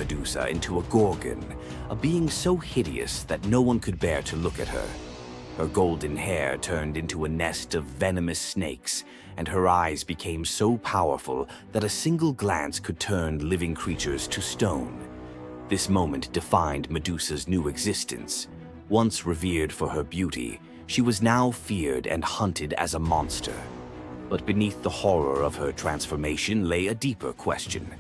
Medusa into a gorgon, a being so hideous that no one could bear to look at her. Her golden hair turned into a nest of venomous snakes, and her eyes became so powerful that a single glance could turn living creatures to stone. This moment defined Medusa's new existence. Once revered for her beauty, she was now feared and hunted as a monster. But beneath the horror of her transformation lay a deeper question.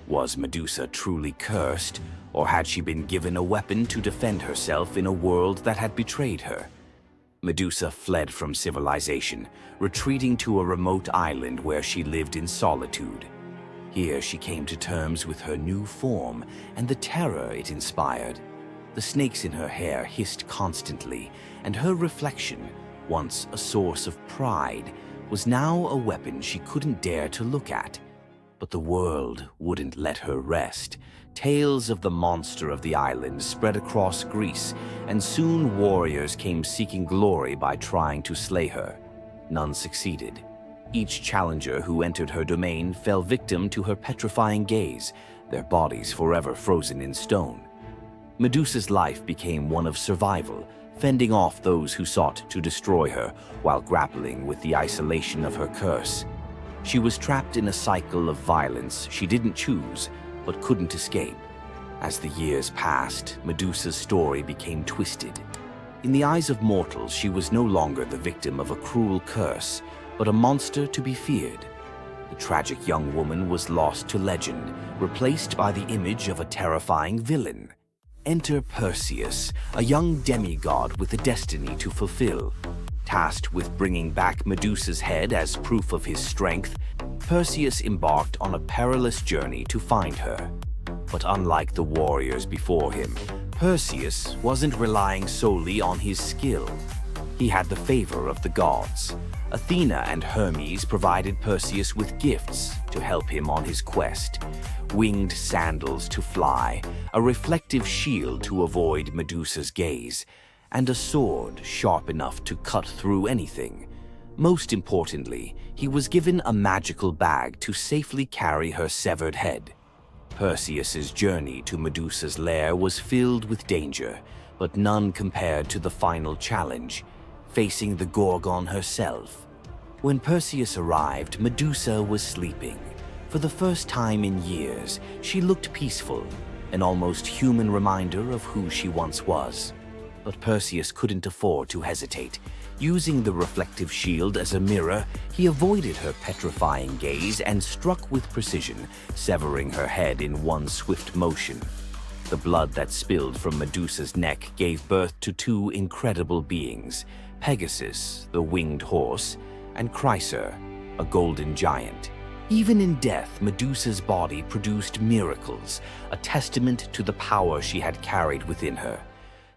Was Medusa truly cursed, or had she been given a weapon to defend herself in a world that had betrayed her? Medusa fled from civilization, retreating to a remote island where she lived in solitude. Here she came to terms with her new form and the terror it inspired. The snakes in her hair hissed constantly, and her reflection, once a source of pride, was now a weapon she couldn't dare to look at. But the world wouldn't let her rest. Tales of the monster of the island spread across Greece, and soon warriors came seeking glory by trying to slay her. None succeeded. Each challenger who entered her domain fell victim to her petrifying gaze, their bodies forever frozen in stone. Medusa's life became one of survival, fending off those who sought to destroy her while grappling with the isolation of her curse. She was trapped in a cycle of violence she didn't choose, but couldn't escape. As the years passed, Medusa's story became twisted. In the eyes of mortals, she was no longer the victim of a cruel curse, but a monster to be feared. The tragic young woman was lost to legend, replaced by the image of a terrifying villain. Enter Perseus, a young demigod with a destiny to fulfill. Tasked with bringing back Medusa's head as proof of his strength, Perseus embarked on a perilous journey to find her. But unlike the warriors before him, Perseus wasn't relying solely on his skill. He had the favor of the gods. Athena and Hermes provided Perseus with gifts to help him on his quest. Winged sandals to fly, a reflective shield to avoid Medusa's gaze, and a sword sharp enough to cut through anything. Most importantly, he was given a magical bag to safely carry her severed head. Perseus's journey to Medusa's lair was filled with danger, but none compared to the final challenge, facing the Gorgon herself. When Perseus arrived, Medusa was sleeping. For the first time in years, she looked peaceful, an almost human reminder of who she once was. But Perseus couldn't afford to hesitate. Using the reflective shield as a mirror, he avoided her petrifying gaze and struck with precision, severing her head in one swift motion. The blood that spilled from Medusa's neck gave birth to two incredible beings, Pegasus, the winged horse, and Chryser, a golden giant. Even in death, Medusa's body produced miracles, a testament to the power she had carried within her.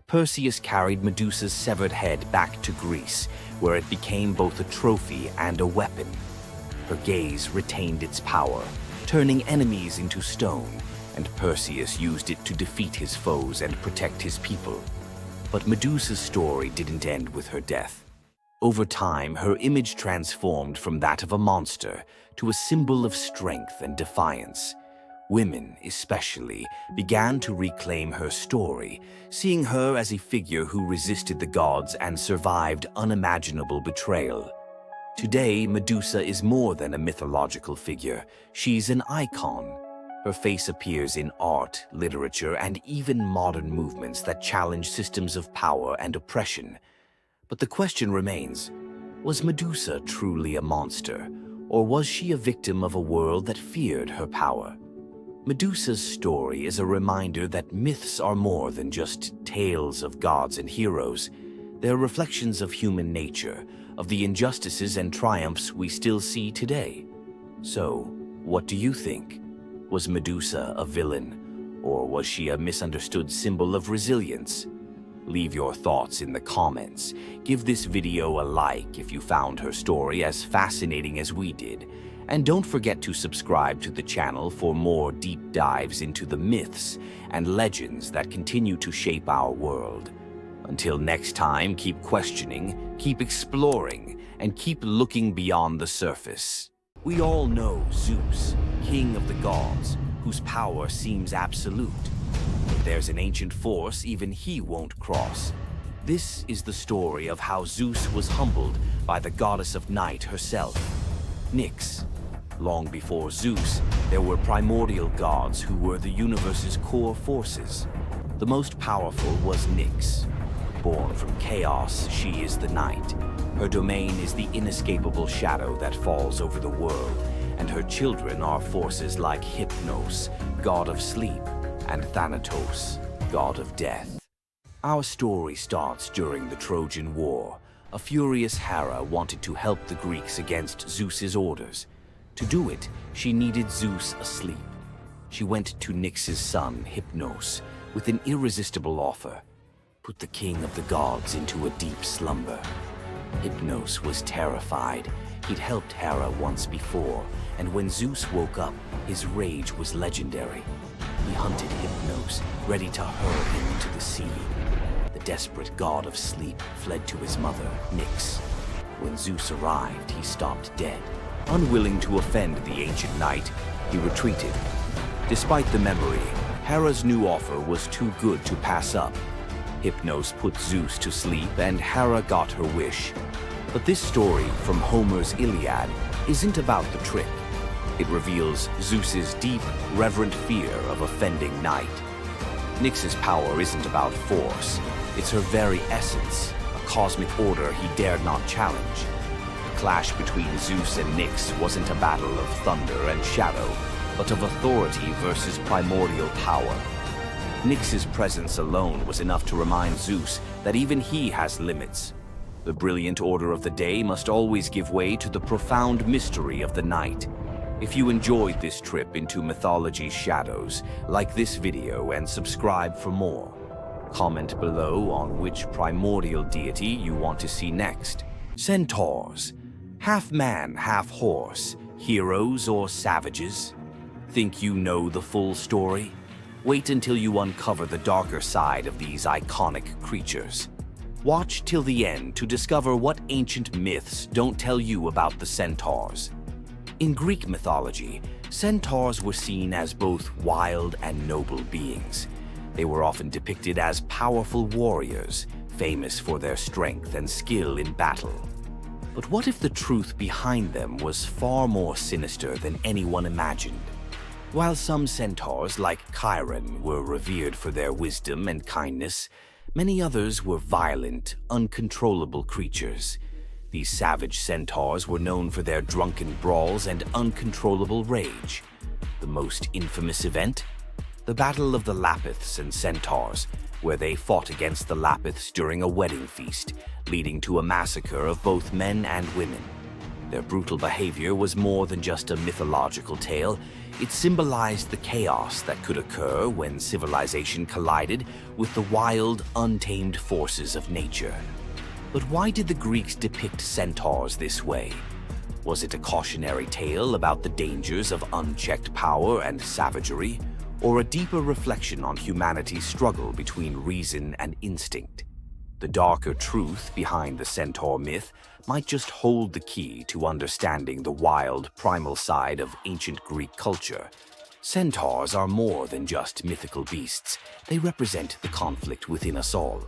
Perseus carried Medusa's severed head back to Greece, where it became both a trophy and a weapon. Her gaze retained its power, turning enemies into stone, and Perseus used it to defeat his foes and protect his people. But Medusa's story didn't end with her death. Over time, her image transformed from that of a monster to a symbol of strength and defiance. Women, especially, began to reclaim her story, seeing her as a figure who resisted the gods and survived unimaginable betrayal. Today, Medusa is more than a mythological figure. She's an icon. Her face appears in art, literature, and even modern movements that challenge systems of power and oppression. But the question remains, was Medusa truly a monster, or was she a victim of a world that feared her power? Medusa's story is a reminder that myths are more than just tales of gods and heroes. They're reflections of human nature, of the injustices and triumphs we still see today. So, what do you think? Was Medusa a villain, or was she a misunderstood symbol of resilience? Leave your thoughts in the comments. Give this video a like if you found her story as fascinating as we did. And don't forget to subscribe to the channel for more deep dives into the myths and legends that continue to shape our world. Until next time, keep questioning, keep exploring, and keep looking beyond the surface. We all know Zeus, king of the gods, whose power seems absolute. But there's an ancient force even he won't cross. This is the story of how Zeus was humbled by the goddess of night herself, Nyx. Long before Zeus, there were primordial gods who were the universe's core forces. The most powerful was Nyx. Born from chaos, she is the night. Her domain is the inescapable shadow that falls over the world, and her children are forces like Hypnos, god of sleep, and Thanatos, god of death. Our story starts during the Trojan War. A furious Hera wanted to help the Greeks against Zeus's orders. To do it, she needed Zeus asleep. She went to Nyx's son, Hypnos, with an irresistible offer: put the king of the gods into a deep slumber. Hypnos was terrified. He'd helped Hera once before, and when Zeus woke up, his rage was legendary. He hunted Hypnos, ready to hurl him into the sea. The desperate god of sleep fled to his mother, Nyx. When Zeus arrived, he stopped dead. Unwilling to offend the ancient knight, he retreated. Despite the memory, Hera's new offer was too good to pass up. Hypnos put Zeus to sleep, and Hera got her wish. But this story from Homer's Iliad isn't about the trick. It reveals Zeus's deep, reverent fear of offending night. Nyx's power isn't about force. It's her very essence, a cosmic order he dared not challenge. The clash between Zeus and Nyx wasn't a battle of thunder and shadow, but of authority versus primordial power. Nyx's presence alone was enough to remind Zeus that even he has limits. The brilliant order of the day must always give way to the profound mystery of the night. If you enjoyed this trip into mythology's shadows, like this video and subscribe for more. Comment below on which primordial deity you want to see next. Centaurs. Half man, half horse. Heroes or savages? Think you know the full story? Wait until you uncover the darker side of these iconic creatures. Watch till the end to discover what ancient myths don't tell you about the centaurs. In Greek mythology, centaurs were seen as both wild and noble beings. They were often depicted as powerful warriors, famous for their strength and skill in battle. But what if the truth behind them was far more sinister than anyone imagined? While some centaurs, like Chiron, were revered for their wisdom and kindness, many others were violent, uncontrollable creatures. These savage centaurs were known for their drunken brawls and uncontrollable rage. The most infamous event? The Battle of the Lapiths and Centaurs, where they fought against the Lapiths during a wedding feast, leading to a massacre of both men and women. Their brutal behavior was more than just a mythological tale. It symbolized the chaos that could occur when civilization collided with the wild, untamed forces of nature. But why did the Greeks depict centaurs this way? Was it a cautionary tale about the dangers of unchecked power and savagery, or a deeper reflection on humanity's struggle between reason and instinct? The darker truth behind the centaur myth might just hold the key to understanding the wild, primal side of ancient Greek culture. Centaurs are more than just mythical beasts. They represent the conflict within us all.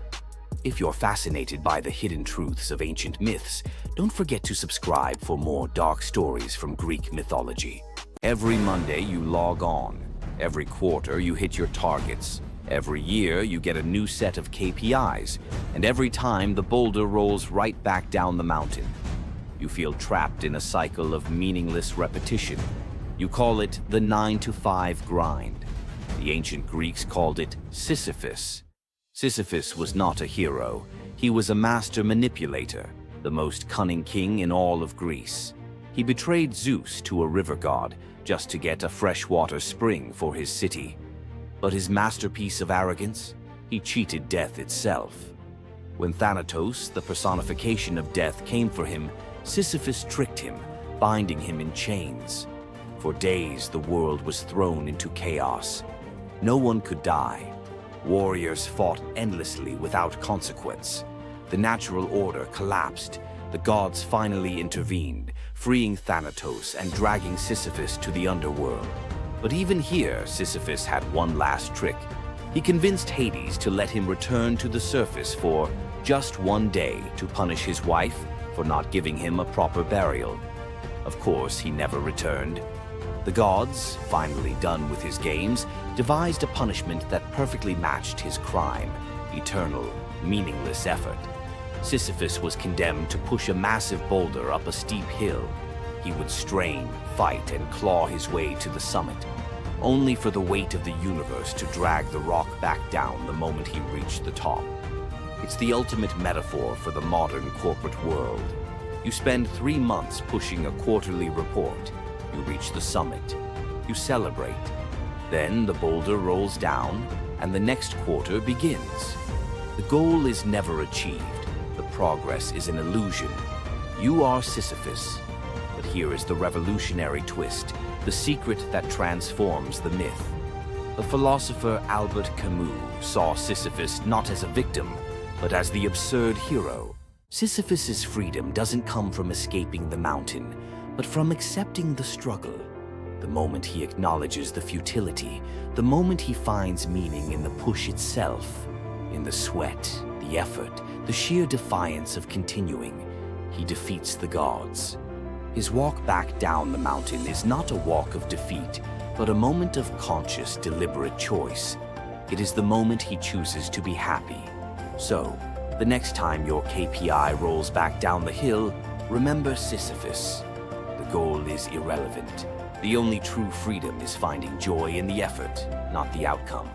If you're fascinated by the hidden truths of ancient myths, don't forget to subscribe for more dark stories from Greek mythology. Every Monday you log on. Every quarter you hit your targets. Every year you get a new set of KPIs, and every time the boulder rolls right back down the mountain. You feel trapped in a cycle of meaningless repetition. You call it the 9-to-5 grind. The ancient Greeks called it Sisyphus. Sisyphus was not a hero. He was a master manipulator, the most cunning king in all of Greece. He betrayed Zeus to a river god just to get a freshwater spring for his city. But his masterpiece of arrogance? He cheated death itself. When Thanatos, the personification of death, came for him, Sisyphus tricked him, binding him in chains. For days, the world was thrown into chaos. No one could die. Warriors fought endlessly without consequence. The natural order collapsed. The gods finally intervened, freeing Thanatos and dragging Sisyphus to the underworld. But even here, Sisyphus had one last trick. He convinced Hades to let him return to the surface for just one day to punish his wife for not giving him a proper burial. Of course, he never returned. The gods, finally done with his games, devised a punishment that perfectly matched his crime: eternal, meaningless effort. Sisyphus was condemned to push a massive boulder up a steep hill. He would strain, fight, and claw his way to the summit, only for the weight of the universe to drag the rock back down the moment he reached the top. It's the ultimate metaphor for the modern corporate world. You spend 3 months pushing a quarterly report. You reach the summit. You celebrate. Then the boulder rolls down, and the next quarter begins. The goal is never achieved. The progress is an illusion. You are Sisyphus. But here is the revolutionary twist, the secret that transforms the myth. The philosopher Albert Camus saw Sisyphus not as a victim, but as the absurd hero. Sisyphus's freedom doesn't come from escaping the mountain, but from accepting the struggle. The moment he acknowledges the futility, the moment he finds meaning in the push itself, in the sweat, the effort, the sheer defiance of continuing, he defeats the gods. His walk back down the mountain is not a walk of defeat, but a moment of conscious, deliberate choice. It is the moment he chooses to be happy. So, the next time your KPI rolls back down the hill, remember Sisyphus. The goal is irrelevant. The only true freedom is finding joy in the effort, not the outcome.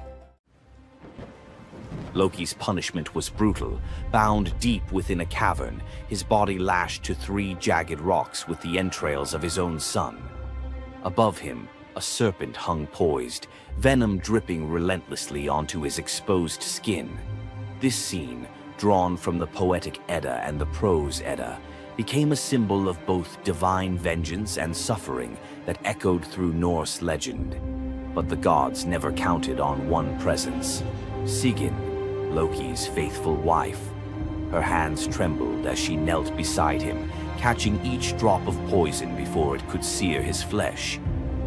Loki's punishment was brutal. Bound deep within a cavern, his body lashed to 3 jagged rocks with the entrails of his own son. Above him, a serpent hung poised, venom dripping relentlessly onto his exposed skin. This scene, drawn from the poetic Edda and the prose Edda, became a symbol of both divine vengeance and suffering that echoed through Norse legend. But the gods never counted on one presence: Sigyn, Loki's faithful wife. Her hands trembled as she knelt beside him, catching each drop of poison before it could sear his flesh.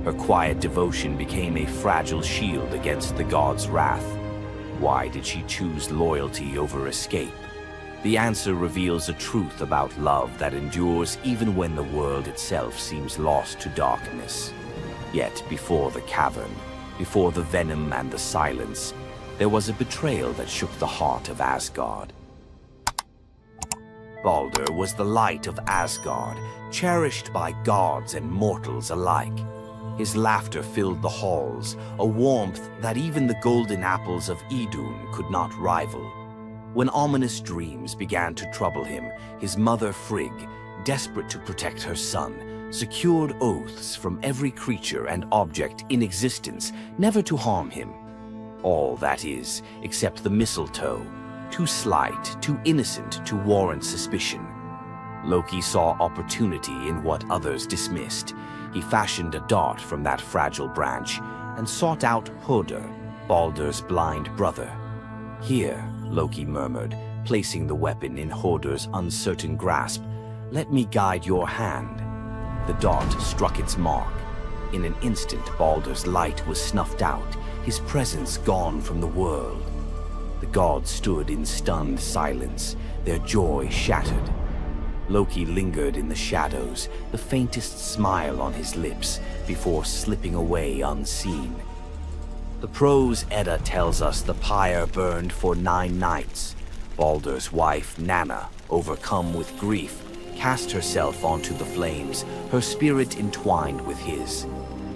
Her quiet devotion became a fragile shield against the god's wrath. Why did she choose loyalty over escape? The answer reveals a truth about love that endures even when the world itself seems lost to darkness. Yet before the cavern, before the venom and the silence, there was a betrayal that shook the heart of Asgard. Baldur was the light of Asgard, cherished by gods and mortals alike. His laughter filled the halls, a warmth that even the golden apples of Idun could not rival. When ominous dreams began to trouble him, his mother Frigg, desperate to protect her son, secured oaths from every creature and object in existence never to harm him. All, that is, except the mistletoe, too slight, too innocent to warrant suspicion. Loki saw opportunity in what others dismissed. He fashioned a dart from that fragile branch and sought out Hoder, Baldur's blind brother. "Here," Loki murmured, placing the weapon in Hoder's uncertain grasp, "let me guide your hand." The dart struck its mark. In an instant, Baldur's light was snuffed out, his presence gone from the world. The gods stood in stunned silence, their joy shattered. Loki lingered in the shadows, the faintest smile on his lips, before slipping away unseen. The prose Edda tells us the pyre burned for 9 nights. Baldur's wife, Nanna, overcome with grief, cast herself onto the flames, her spirit entwined with his.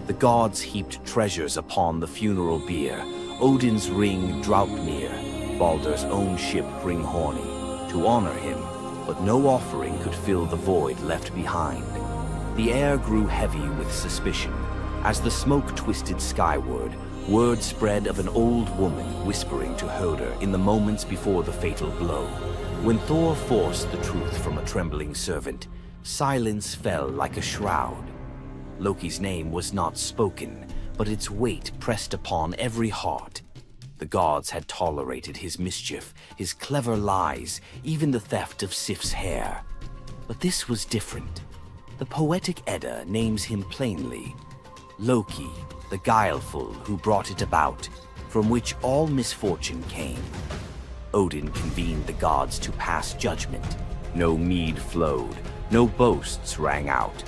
The gods heaped treasures upon the funeral bier, Odin's ring Draupnir, Baldur's own ship Hringhorni, to honor him, but no offering could fill the void left behind. The air grew heavy with suspicion. As the smoke twisted skyward, word spread of an old woman whispering to Hoder in the moments before the fatal blow. When Thor forced the truth from a trembling servant, silence fell like a shroud. Loki's name was not spoken, but its weight pressed upon every heart. The gods had tolerated his mischief, his clever lies, even the theft of Sif's hair. But this was different. The poetic Edda names him plainly: Loki, the guileful who brought it about, from which all misfortune came. Odin convened the gods to pass judgment. No mead flowed, no boasts rang out.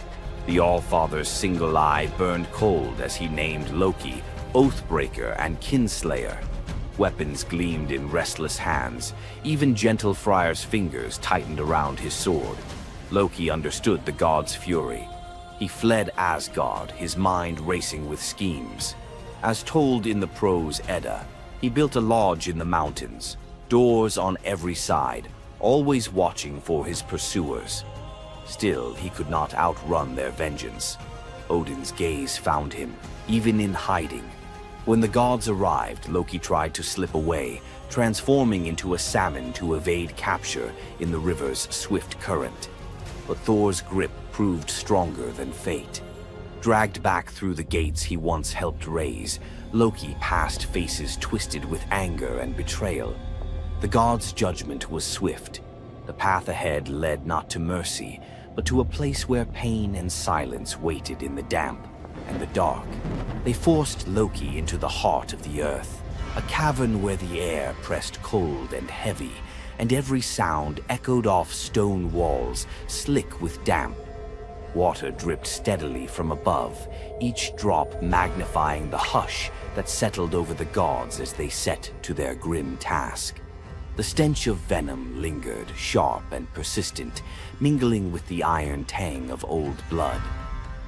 The Allfather's single eye burned cold as he named Loki Oathbreaker and Kinslayer. Weapons gleamed in restless hands. Even gentle Friar's fingers tightened around his sword. Loki understood the god's fury. He fled Asgard, his mind racing with schemes. As told in the prose Edda, he built a lodge in the mountains, doors on every side, always watching for his pursuers. Still, he could not outrun their vengeance. Odin's gaze found him, even in hiding. When the gods arrived, Loki tried to slip away, transforming into a salmon to evade capture in the river's swift current. But Thor's grip proved stronger than fate. Dragged back through the gates he once helped raise, Loki passed faces twisted with anger and betrayal. The god's judgment was swift. The path ahead led not to mercy, but to a place where pain and silence waited in the damp and the dark. They forced Loki into the heart of the earth, a cavern where the air pressed cold and heavy, and every sound echoed off stone walls, slick with damp. Water dripped steadily from above, each drop magnifying the hush that settled over the gods as they set to their grim task. The stench of venom lingered, sharp and persistent, mingling with the iron tang of old blood.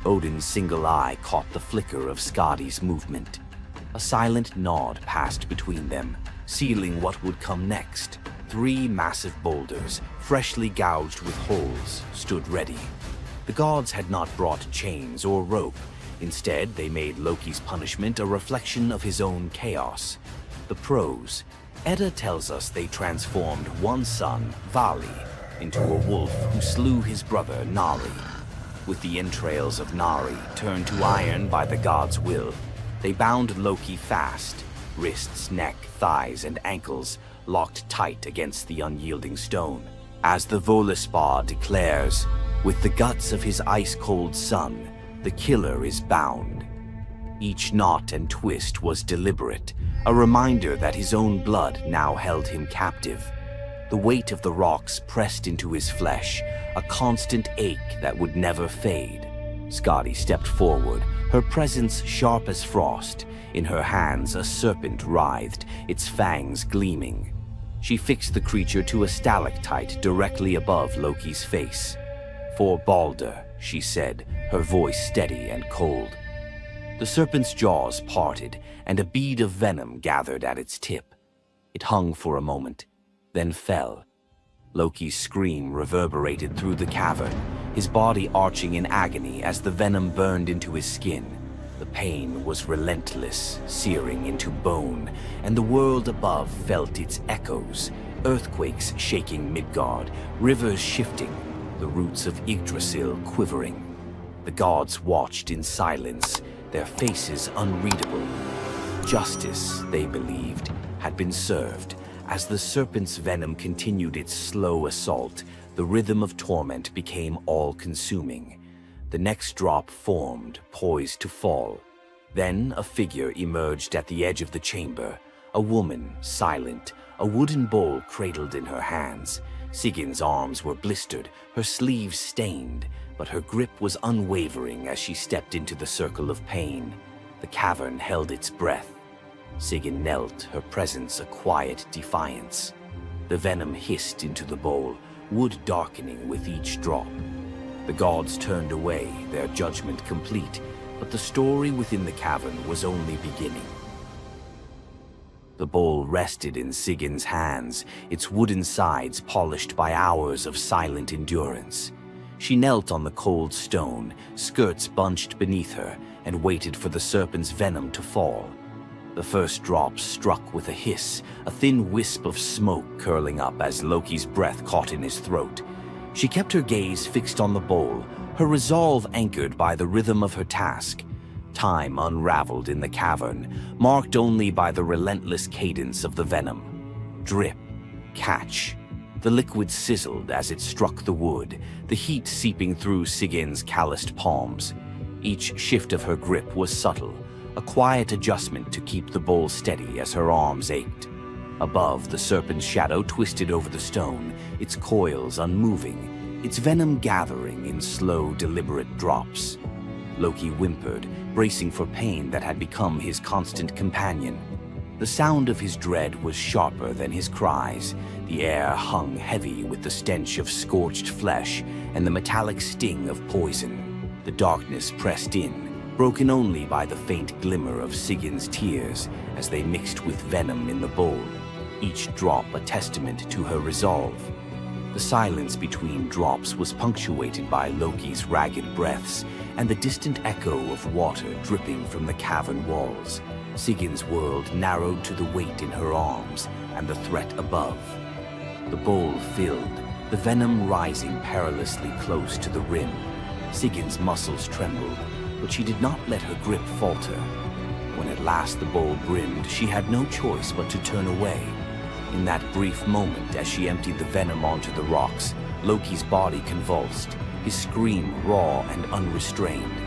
Odin's single eye caught the flicker of Skadi's movement. A silent nod passed between them, sealing what would come next. 3 massive boulders, freshly gouged with holes, stood ready. The gods had not brought chains or rope. Instead, they made Loki's punishment a reflection of his own chaos. The prose. Edda tells us they transformed one son, Vali, into a wolf who slew his brother, Nari. With the entrails of Nari turned to iron by the god's will, they bound Loki fast, wrists, neck, thighs, and ankles locked tight against the unyielding stone. As the Völuspá declares, with the guts of his ice-cold son, the killer is bound. Each knot and twist was deliberate, a reminder that his own blood now held him captive. The weight of the rocks pressed into his flesh, a constant ache that would never fade. Skadi stepped forward, her presence sharp as frost. In her hands, a serpent writhed, its fangs gleaming. She fixed the creature to a stalactite directly above Loki's face. "For Balder," she said, her voice steady and cold. The serpent's jaws parted, and a bead of venom gathered at its tip. It hung for a moment, then fell. Loki's scream reverberated through the cavern, his body arching in agony as the venom burned into his skin. The pain was relentless, searing into bone, and the world above felt its echoes, earthquakes shaking Midgard, rivers shifting, the roots of Yggdrasil quivering. The gods watched in silence, their faces unreadable. Justice, they believed, had been served. As the serpent's venom continued its slow assault, the rhythm of torment became all-consuming. The next drop formed, poised to fall. Then a figure emerged at the edge of the chamber, a woman, silent, a wooden bowl cradled in her hands. Sigin's arms were blistered, her sleeves stained, but her grip was unwavering as she stepped into the circle of pain. The cavern held its breath. Sigyn knelt, her presence a quiet defiance. The venom hissed into the bowl, wood darkening with each drop. The gods turned away, their judgment complete, but the story within the cavern was only beginning. The bowl rested in Sigyn's hands, its wooden sides polished by hours of silent endurance. She knelt on the cold stone, skirts bunched beneath her, and waited for the serpent's venom to fall. The first drop struck with a hiss, a thin wisp of smoke curling up as Loki's breath caught in his throat. She kept her gaze fixed on the bowl, her resolve anchored by the rhythm of her task. Time unraveled in the cavern, marked only by the relentless cadence of the venom. Drip, catch. The liquid sizzled as it struck the wood, the heat seeping through Sigyn's calloused palms. Each shift of her grip was subtle, a quiet adjustment to keep the bowl steady as her arms ached. Above, the serpent's shadow twisted over the stone, its coils unmoving, its venom gathering in slow, deliberate drops. Loki whimpered, bracing for pain that had become his constant companion. The sound of his dread was sharper than his cries. The air hung heavy with the stench of scorched flesh and the metallic sting of poison. The darkness pressed in, broken only by the faint glimmer of Sigin's tears as they mixed with venom in the bowl, each drop a testament to her resolve. The silence between drops was punctuated by Loki's ragged breaths and the distant echo of water dripping from the cavern walls. Sigin's world narrowed to the weight in her arms and the threat above. The bowl filled, the venom rising perilously close to the rim. Sigin's muscles trembled, but she did not let her grip falter. When at last the bowl brimmed, she had no choice but to turn away. In that brief moment, as she emptied the venom onto the rocks, Loki's body convulsed, his scream raw and unrestrained.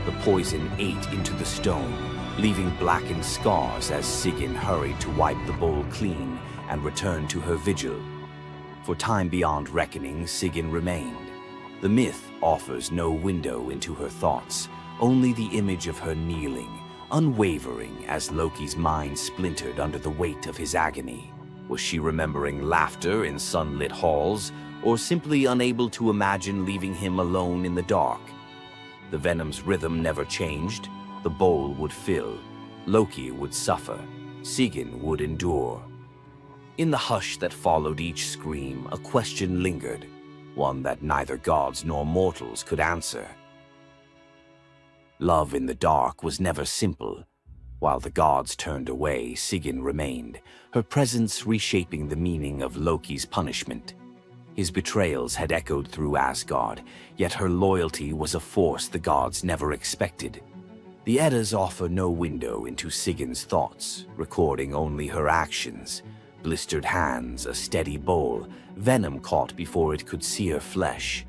The poison ate into the stone, leaving blackened scars as Sigyn hurried to wipe the bowl clean and return to her vigil. For time beyond reckoning, Sigyn remained. The myth offers no window into her thoughts, only the image of her kneeling, unwavering as Loki's mind splintered under the weight of his agony. Was she remembering laughter in sunlit halls, or simply unable to imagine leaving him alone in the dark? The venom's rhythm never changed. The bowl would fill. Loki would suffer. Sigyn would endure. In the hush that followed each scream, a question lingered, one that neither gods nor mortals could answer. Love in the dark was never simple. While the gods turned away, Sigyn remained, her presence reshaping the meaning of Loki's punishment. His betrayals had echoed through Asgard, yet her loyalty was a force the gods never expected. The Eddas offer no window into Sigyn's thoughts, recording only her actions. Blistered hands, a steady bowl, venom caught before it could sear flesh.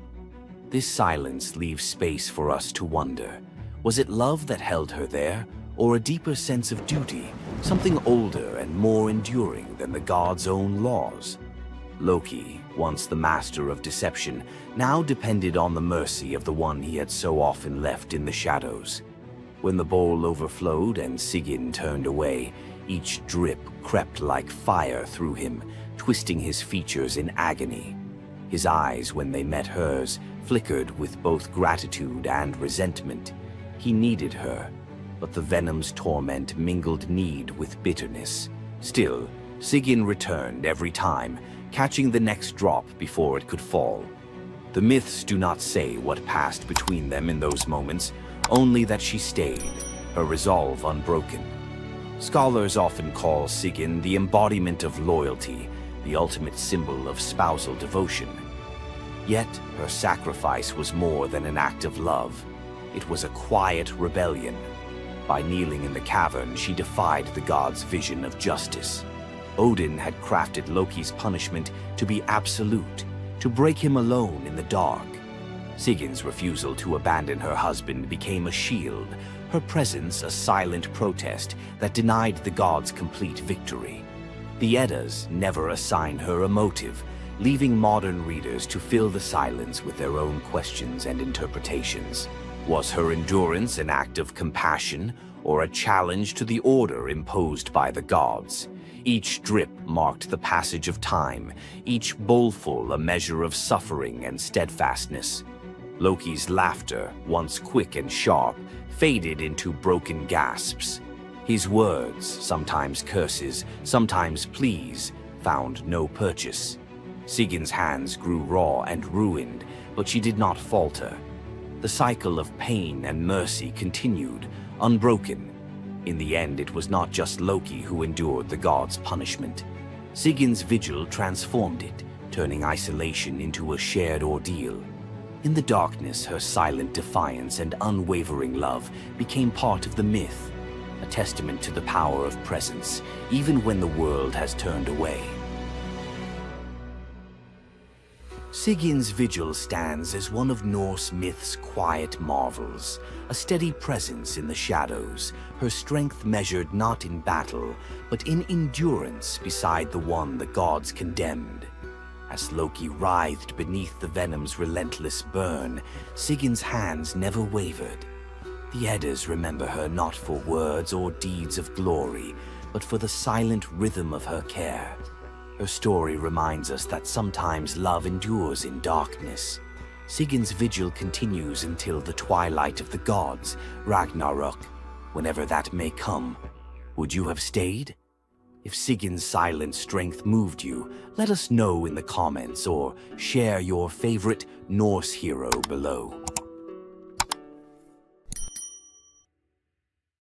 This silence leaves space for us to wonder. Was it love that held her there, or a deeper sense of duty, something older and more enduring than the gods' own laws? Loki, once the master of deception, now depended on the mercy of the one he had so often left in the shadows. When the bowl overflowed and Sigyn turned away, each drip crept like fire through him, twisting his features in agony. His eyes, when they met hers, flickered with both gratitude and resentment. He needed her, but the venom's torment mingled need with bitterness. Still, Sigyn returned every time, catching the next drop before it could fall. The myths do not say what passed between them in those moments, only that she stayed, her resolve unbroken. Scholars often call Sigyn the embodiment of loyalty, the ultimate symbol of spousal devotion. Yet, her sacrifice was more than an act of love. It was a quiet rebellion. By kneeling in the cavern, she defied the gods' vision of justice. Odin had crafted Loki's punishment to be absolute, to break him alone in the dark. Sigyn's refusal to abandon her husband became a shield, her presence a silent protest that denied the gods complete victory. The Eddas never assign her a motive, leaving modern readers to fill the silence with their own questions and interpretations. Was her endurance an act of compassion or a challenge to the order imposed by the gods? Each drip marked the passage of time, each bowlful a measure of suffering and steadfastness. Loki's laughter, once quick and sharp, faded into broken gasps. His words, sometimes curses, sometimes pleas, found no purchase. Sigyn's hands grew raw and ruined, but she did not falter. The cycle of pain and mercy continued, unbroken. In the end, it was not just Loki who endured the gods' punishment. Sigyn's vigil transformed it, turning isolation into a shared ordeal. In the darkness, her silent defiance and unwavering love became part of the myth, a testament to the power of presence, even when the world has turned away. Sigyn's vigil stands as one of Norse myth's quiet marvels, a steady presence in the shadows, her strength measured not in battle, but in endurance beside the one the gods condemned. As Loki writhed beneath the venom's relentless burn, Sigin's hands never wavered. The Eddas remember her not for words or deeds of glory, but for the silent rhythm of her care. Her story reminds us that sometimes love endures in darkness. Sigin's vigil continues until the twilight of the gods, Ragnarok, whenever that may come. Would you have stayed? If Sigin's silent strength moved you, let us know in the comments or share your favorite Norse hero below.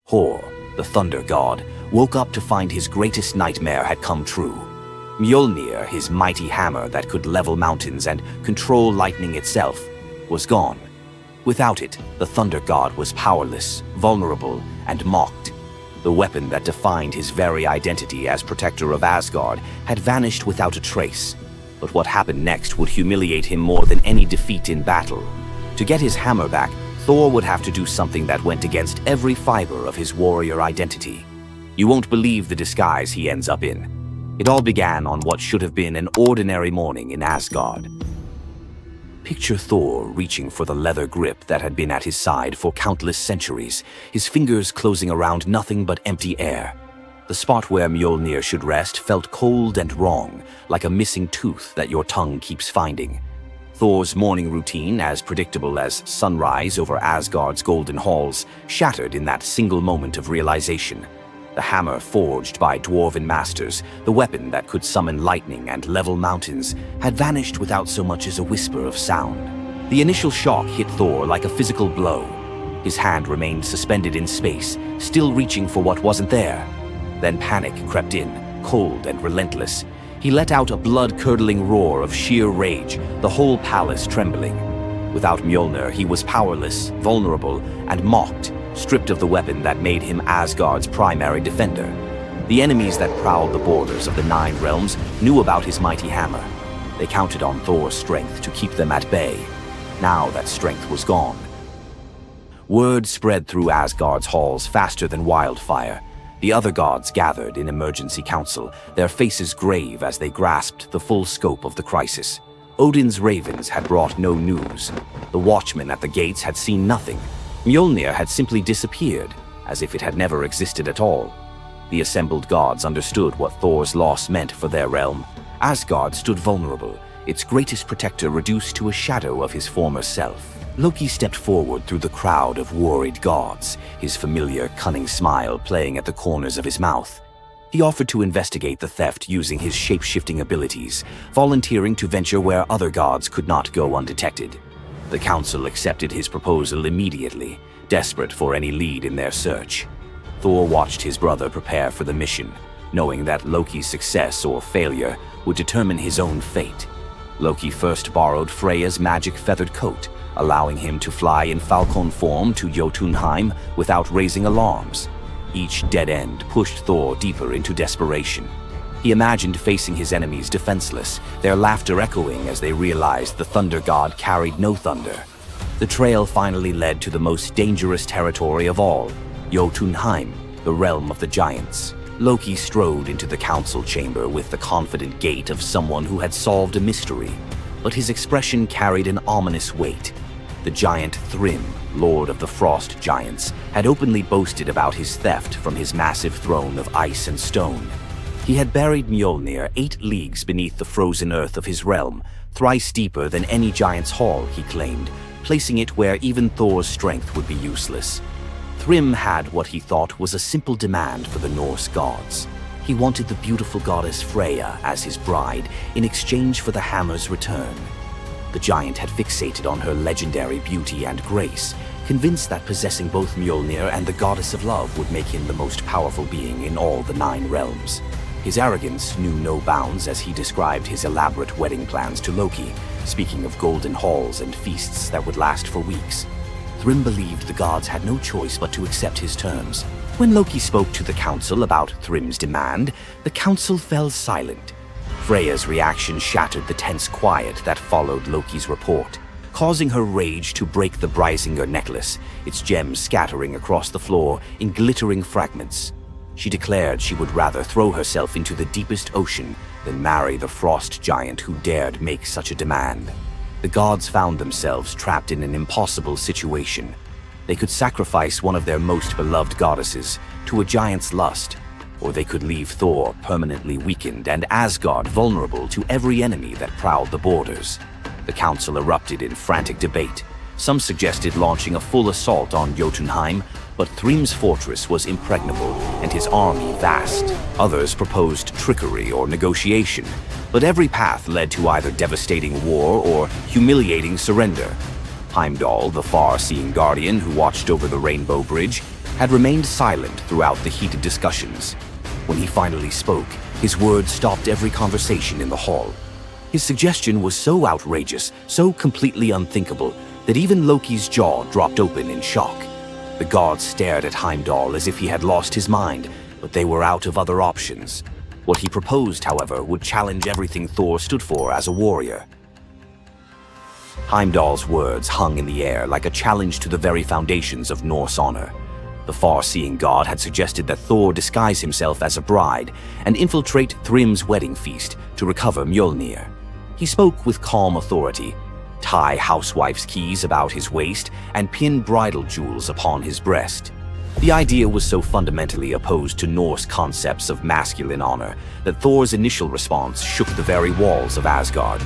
Thor, the thunder god, woke up to find his greatest nightmare had come true. Mjolnir, his mighty hammer that could level mountains and control lightning itself, was gone. Without it, the thunder god was powerless, vulnerable, and mocked. The weapon that defined his very identity as protector of Asgard had vanished without a trace. But what happened next would humiliate him more than any defeat in battle. To get his hammer back, Thor would have to do something that went against every fiber of his warrior identity. You won't believe the disguise he ends up in. It all began on what should have been an ordinary morning in Asgard. Picture Thor reaching for the leather grip that had been at his side for countless centuries, his fingers closing around nothing but empty air. The spot where Mjolnir should rest felt cold and wrong, like a missing tooth that your tongue keeps finding. Thor's morning routine, as predictable as sunrise over Asgard's golden halls, shattered in that single moment of realization. The hammer forged by dwarven masters, the weapon that could summon lightning and level mountains, had vanished without so much as a whisper of sound. The initial shock hit Thor like a physical blow. His hand remained suspended in space, still reaching for what wasn't there. Then panic crept in, cold and relentless. He let out a blood-curdling roar of sheer rage, the whole palace trembling. Without Mjolnir, he was powerless, vulnerable, and mocked, stripped of the weapon that made him Asgard's primary defender. The enemies that prowled the borders of the Nine Realms knew about his mighty hammer. They counted on Thor's strength to keep them at bay. Now that strength was gone. Word spread through Asgard's halls faster than wildfire. The other gods gathered in emergency council, their faces grave as they grasped the full scope of the crisis. Odin's ravens had brought no news. The watchmen at the gates had seen nothing. Mjolnir had simply disappeared, as if it had never existed at all. The assembled gods understood what Thor's loss meant for their realm. Asgard stood vulnerable, its greatest protector reduced to a shadow of his former self. Loki stepped forward through the crowd of worried gods, his familiar, cunning smile playing at the corners of his mouth. He offered to investigate the theft using his shape-shifting abilities, volunteering to venture where other gods could not go undetected. The council accepted his proposal immediately, desperate for any lead in their search. Thor watched his brother prepare for the mission, knowing that Loki's success or failure would determine his own fate. Loki first borrowed Freya's magic feathered coat, allowing him to fly in falcon form to Jotunheim without raising alarms. Each dead end pushed Thor deeper into desperation. He imagined facing his enemies defenseless, their laughter echoing as they realized the thunder god carried no thunder. The trail finally led to the most dangerous territory of all, Jotunheim, the realm of the giants. Loki strode into the council chamber with the confident gait of someone who had solved a mystery, but his expression carried an ominous weight. The giant Thrym, lord of the frost giants, had openly boasted about his theft from his massive throne of ice and stone. He had buried Mjolnir 8 leagues beneath the frozen earth of his realm, thrice deeper than any giant's hall, he claimed, placing it where even Thor's strength would be useless. Thrym had what he thought was a simple demand for the Norse gods. He wanted the beautiful goddess Freya as his bride in exchange for the hammer's return. The giant had fixated on her legendary beauty and grace, convinced that possessing both Mjolnir and the goddess of love would make him the most powerful being in all the 9 realms. His arrogance knew no bounds as he described his elaborate wedding plans to Loki, speaking of golden halls and feasts that would last for weeks. Thrym believed the gods had no choice but to accept his terms. When Loki spoke to the council about Thrym's demand, the council fell silent. Freya's reaction shattered the tense quiet that followed Loki's report. causing her rage to break the Brisinger necklace, its gems scattering across the floor in glittering fragments. She declared she would rather throw herself into the deepest ocean than marry the frost giant who dared make such a demand. The gods found themselves trapped in an impossible situation. They could sacrifice one of their most beloved goddesses to a giant's lust, or they could leave Thor permanently weakened and Asgard vulnerable to every enemy that prowled the borders. The council erupted in frantic debate. Some suggested launching a full assault on Jotunheim, but Thrym's fortress was impregnable and his army vast. Others proposed trickery or negotiation, but every path led to either devastating war or humiliating surrender. Heimdall, the far-seeing guardian who watched over the Rainbow Bridge, had remained silent throughout the heated discussions. When he finally spoke, his words stopped every conversation in the hall. His suggestion was so outrageous, so completely unthinkable, that even Loki's jaw dropped open in shock. The gods stared at Heimdall as if he had lost his mind, but they were out of other options. What he proposed, however, would challenge everything Thor stood for as a warrior. Heimdall's words hung in the air like a challenge to the very foundations of Norse honor. The far-seeing god had suggested that Thor disguise himself as a bride and infiltrate Thrym's wedding feast to recover Mjolnir. He spoke with calm authority, tie housewife's keys about his waist, and pin bridal jewels upon his breast. The idea was so fundamentally opposed to Norse concepts of masculine honor that Thor's initial response shook the very walls of Asgard.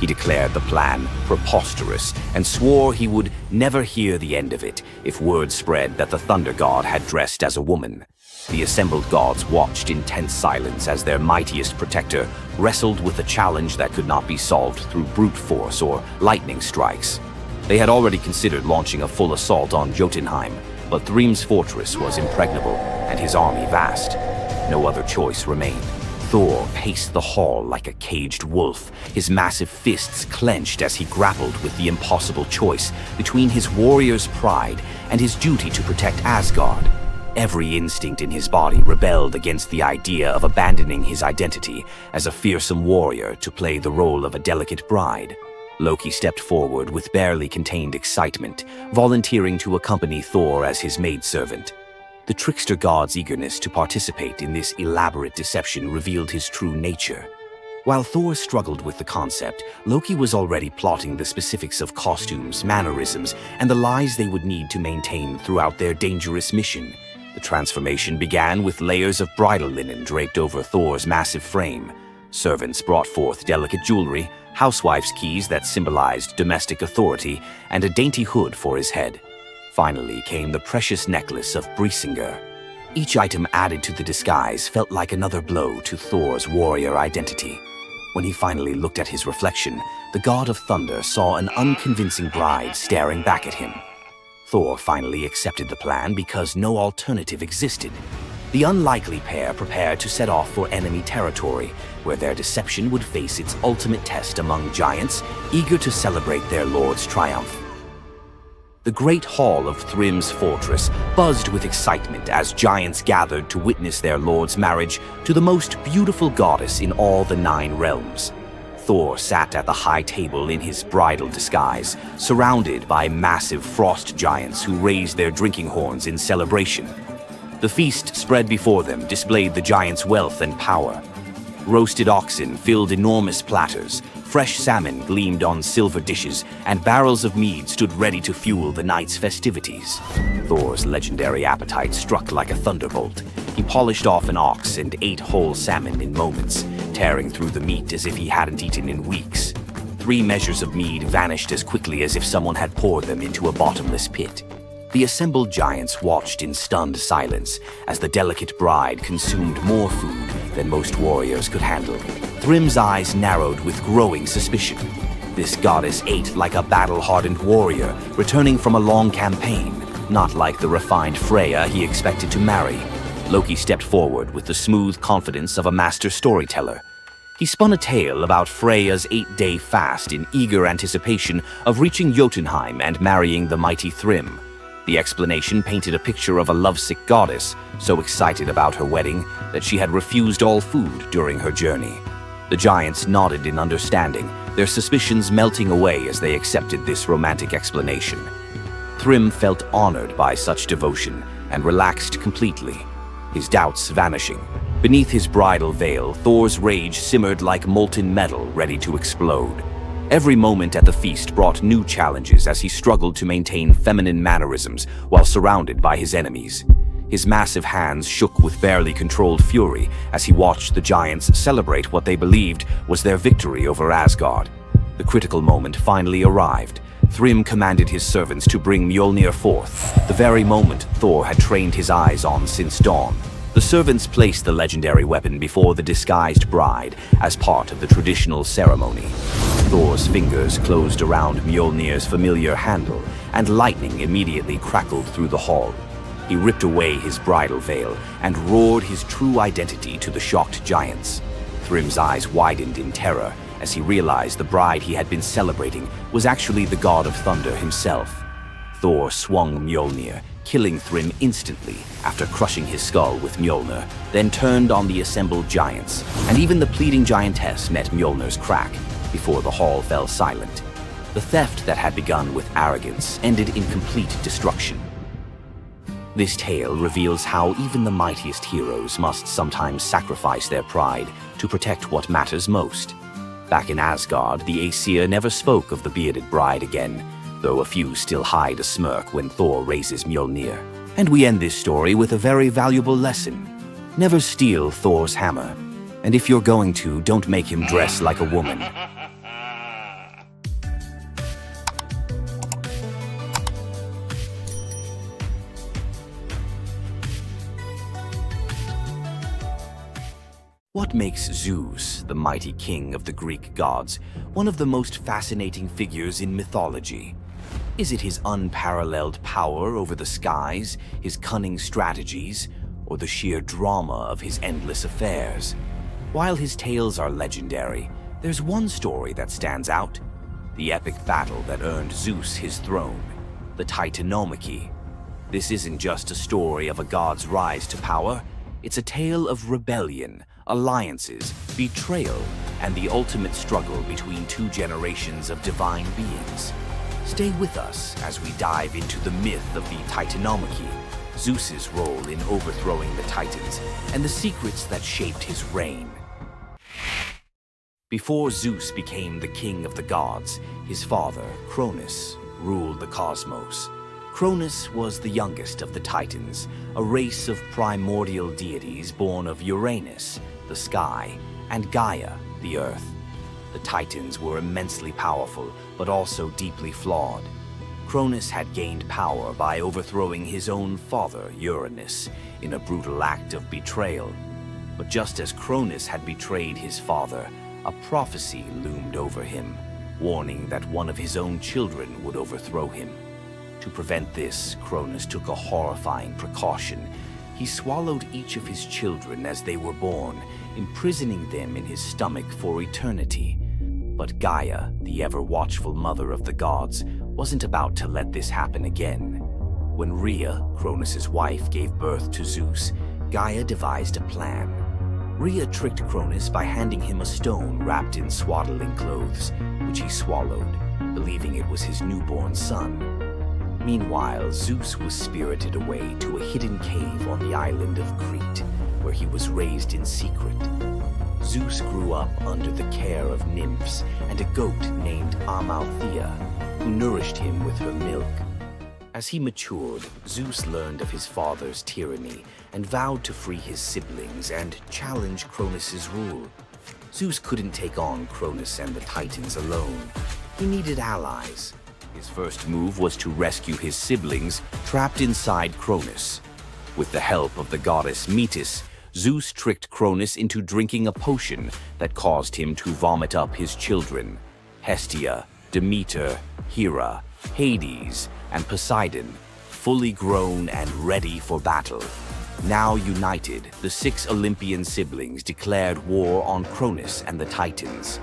He declared the plan preposterous and swore he would never hear the end of it if word spread that the Thunder God had dressed as a woman. The assembled gods watched in tense silence as their mightiest protector wrestled with a challenge that could not be solved through brute force or lightning strikes. They had already considered launching a full assault on Jotunheim, but Thrym's fortress was impregnable and his army vast. No other choice remained. Thor paced the hall like a caged wolf, his massive fists clenched as he grappled with the impossible choice between his warrior's pride and his duty to protect Asgard. Every instinct in his body rebelled against the idea of abandoning his identity as a fearsome warrior to play the role of a delicate bride. Loki stepped forward with barely contained excitement, volunteering to accompany Thor as his maidservant. The trickster god's eagerness to participate in this elaborate deception revealed his true nature. While Thor struggled with the concept, Loki was already plotting the specifics of costumes, mannerisms, and the lies they would need to maintain throughout their dangerous mission. The transformation began with layers of bridal linen draped over Thor's massive frame. Servants brought forth delicate jewelry, housewife's keys that symbolized domestic authority, and a dainty hood for his head. Finally came the precious necklace of Brisinger. Each item added to the disguise felt like another blow to Thor's warrior identity. When he finally looked at his reflection, the god of thunder saw an unconvincing bride staring back at him. Thor finally accepted the plan because no alternative existed. The unlikely pair prepared to set off for enemy territory, where their deception would face its ultimate test among giants, eager to celebrate their lord's triumph. The great hall of Thrym's fortress buzzed with excitement as giants gathered to witness their lord's marriage to the most beautiful goddess in all the 9 realms. Thor sat at the high table in his bridal disguise, surrounded by massive frost giants who raised their drinking horns in celebration. The feast spread before them displayed the giants' wealth and power. Roasted oxen filled enormous platters, fresh salmon gleamed on silver dishes, and barrels of mead stood ready to fuel the night's festivities. Thor's legendary appetite struck like a thunderbolt. He polished off an ox and ate whole salmon in moments, tearing through the meat as if he hadn't eaten in weeks. 3 measures of mead vanished as quickly as if someone had poured them into a bottomless pit. The assembled giants watched in stunned silence as the delicate bride consumed more food than most warriors could handle. Thrym's eyes narrowed with growing suspicion. This goddess ate like a battle-hardened warrior, returning from a long campaign, not like the refined Freya he expected to marry. Loki stepped forward with the smooth confidence of a master storyteller. He spun a tale about Freya's 8-day fast in eager anticipation of reaching Jotunheim and marrying the mighty Thrym. The explanation painted a picture of a lovesick goddess, so excited about her wedding that she had refused all food during her journey. The giants nodded in understanding, their suspicions melting away as they accepted this romantic explanation. Thrym felt honored by such devotion and relaxed completely, his doubts vanishing. Beneath his bridal veil, Thor's rage simmered like molten metal ready to explode. Every moment at the feast brought new challenges as he struggled to maintain feminine mannerisms while surrounded by his enemies. His massive hands shook with barely controlled fury as he watched the giants celebrate what they believed was their victory over Asgard. The critical moment finally arrived. Thrym commanded his servants to bring Mjolnir forth, the very moment Thor had trained his eyes on since dawn. The servants placed the legendary weapon before the disguised bride as part of the traditional ceremony. Thor's fingers closed around Mjolnir's familiar handle, and lightning immediately crackled through the hall. He ripped away his bridal veil and roared his true identity to the shocked giants. Thrym's eyes widened in terror as he realized the bride he had been celebrating was actually the god of thunder himself. Thor swung Mjolnir, killing Thrym instantly after crushing his skull with Mjolnir, then turned on the assembled giants, and even the pleading giantess met Mjolnir's crack before the hall fell silent. The theft that had begun with arrogance ended in complete destruction. This tale reveals how even the mightiest heroes must sometimes sacrifice their pride to protect what matters most. Back in Asgard, the Aesir never spoke of the bearded bride again, though a few still hide a smirk when Thor raises Mjolnir. And we end this story with a very valuable lesson. Never steal Thor's hammer. And if you're going to, don't make him dress like a woman. What makes Zeus, the mighty king of the Greek gods, one of the most fascinating figures in mythology? Is it his unparalleled power over the skies, his cunning strategies, or the sheer drama of his endless affairs? While his tales are legendary, there's one story that stands out: the epic battle that earned Zeus his throne, the Titanomachy. This isn't just a story of a god's rise to power, it's a tale of rebellion, alliances, betrayal, and the ultimate struggle between two generations of divine beings. Stay with us as we dive into the myth of the Titanomachy, Zeus's role in overthrowing the Titans, and the secrets that shaped his reign. Before Zeus became the king of the gods, his father, Cronus, ruled the cosmos. Cronus was the youngest of the Titans, a race of primordial deities born of Uranus, the sky, and Gaia, the earth. The Titans were immensely powerful, but also deeply flawed. Cronus had gained power by overthrowing his own father, Uranus, in a brutal act of betrayal. But just as Cronus had betrayed his father, a prophecy loomed over him, warning that one of his own children would overthrow him. To prevent this, Cronus took a horrifying precaution. He swallowed each of his children as they were born, imprisoning them in his stomach for eternity. But Gaia, the ever-watchful mother of the gods, wasn't about to let this happen again. When Rhea, Cronus's wife, gave birth to Zeus, Gaia devised a plan. Rhea tricked Cronus by handing him a stone wrapped in swaddling clothes, which he swallowed, believing it was his newborn son. Meanwhile, Zeus was spirited away to a hidden cave on the island of Crete, where he was raised in secret. Zeus grew up under the care of nymphs and a goat named Amalthea, who nourished him with her milk. As he matured, Zeus learned of his father's tyranny and vowed to free his siblings and challenge Cronus's rule. Zeus couldn't take on Cronus and the Titans alone. He needed allies. His first move was to rescue his siblings trapped inside Cronus. With the help of the goddess Metis, Zeus tricked Cronus into drinking a potion that caused him to vomit up his children: Hestia, Demeter, Hera, Hades, and Poseidon, fully grown and ready for battle. Now united, the 6 Olympian siblings declared war on Cronus and the Titans.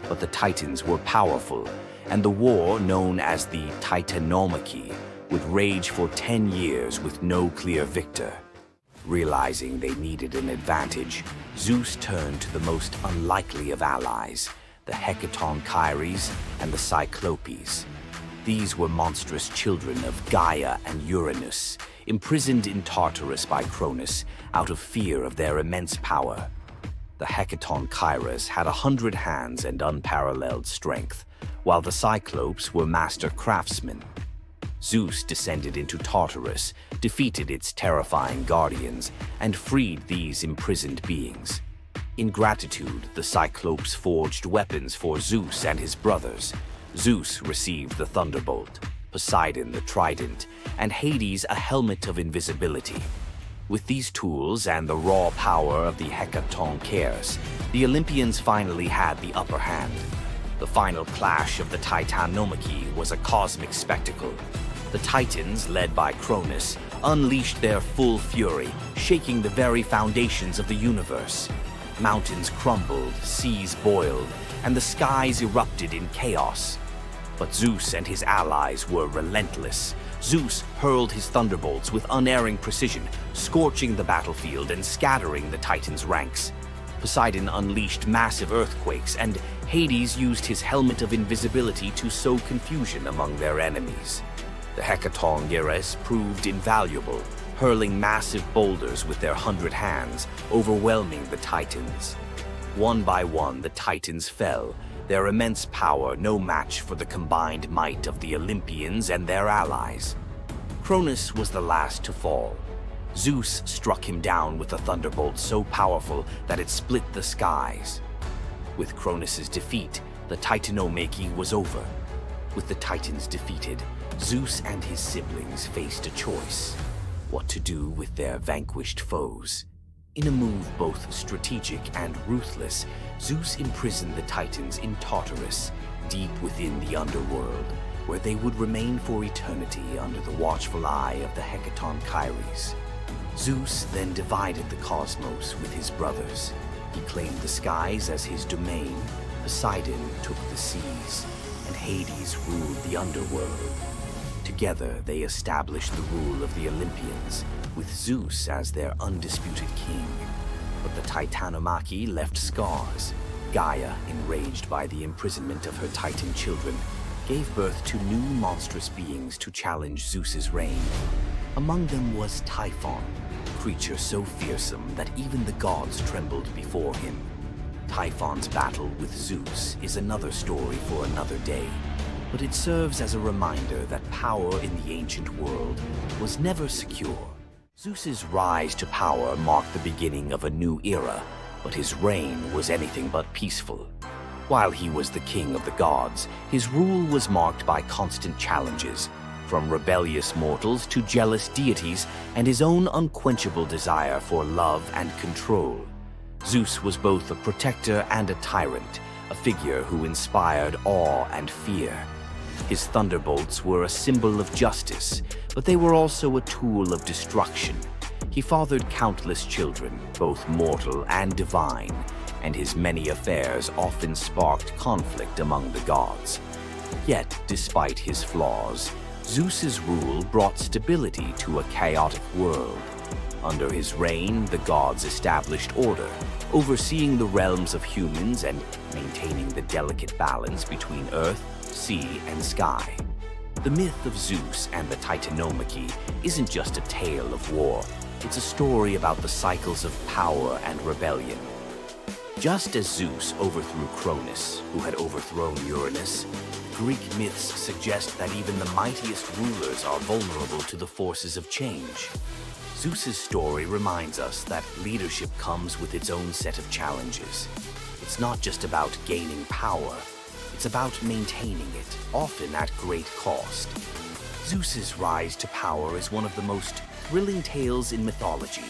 But the Titans were powerful, and the war, known as the Titanomachy, would rage for 10 years with no clear victor. Realizing they needed an advantage, Zeus turned to the most unlikely of allies, the Hecatonchires and the Cyclopes. These were monstrous children of Gaia and Uranus, imprisoned in Tartarus by Cronus out of fear of their immense power. The Hecatonchires had 100 hands and unparalleled strength, while the Cyclopes were master craftsmen. Zeus descended into Tartarus, defeated its terrifying guardians, and freed these imprisoned beings. In gratitude, the Cyclopes forged weapons for Zeus and his brothers. Zeus received the thunderbolt, Poseidon the trident, and Hades a helmet of invisibility. With these tools and the raw power of the Hecatonchires, the Olympians finally had the upper hand. The final clash of the Titanomachy was a cosmic spectacle. The Titans, led by Cronus, unleashed their full fury, shaking the very foundations of the universe. Mountains crumbled, seas boiled, and the skies erupted in chaos. But Zeus and his allies were relentless. Zeus hurled his thunderbolts with unerring precision, scorching the battlefield and scattering the Titans' ranks. Poseidon unleashed massive earthquakes, and Hades used his helmet of invisibility to sow confusion among their enemies. The Hecatonchires proved invaluable, hurling massive boulders with their 100 hands, overwhelming the Titans. One by one, the Titans fell, their immense power no match for the combined might of the Olympians and their allies. Cronus was the last to fall. Zeus struck him down with a thunderbolt so powerful that it split the skies. With Cronus's defeat, the Titanomachy was over. With the Titans defeated, Zeus and his siblings faced a choice: what to do with their vanquished foes. In a move both strategic and ruthless, Zeus imprisoned the Titans in Tartarus, deep within the underworld, where they would remain for eternity under the watchful eye of the Hecatonchires. Zeus then divided the cosmos with his brothers. He claimed the skies as his domain, Poseidon took the seas, and Hades ruled the underworld. Together, they established the rule of the Olympians, with Zeus as their undisputed king. But the Titanomachy left scars. Gaia, enraged by the imprisonment of her Titan children, gave birth to new monstrous beings to challenge Zeus's reign. Among them was Typhon, a creature so fearsome that even the gods trembled before him. Typhon's battle with Zeus is another story for another day, but it serves as a reminder that power in the ancient world was never secure. Zeus's rise to power marked the beginning of a new era, but his reign was anything but peaceful. While he was the king of the gods, his rule was marked by constant challenges, from rebellious mortals to jealous deities and his own unquenchable desire for love and control. Zeus was both a protector and a tyrant, a figure who inspired awe and fear. His thunderbolts were a symbol of justice, but they were also a tool of destruction. He fathered countless children, both mortal and divine, and his many affairs often sparked conflict among the gods. Yet, despite his flaws, Zeus's rule brought stability to a chaotic world. Under his reign, the gods established order, overseeing the realms of humans and maintaining the delicate balance between earth, sea, and sky. The myth of Zeus and the Titanomachy isn't just a tale of war. It's a story about the cycles of power and rebellion. Just as Zeus overthrew Cronus, who had overthrown Uranus, Greek myths suggest that even the mightiest rulers are vulnerable to the forces of change. Zeus's story reminds us that leadership comes with its own set of challenges. It's not just about gaining power, it's about maintaining it, often at great cost. Zeus's rise to power is one of the most thrilling tales in mythology,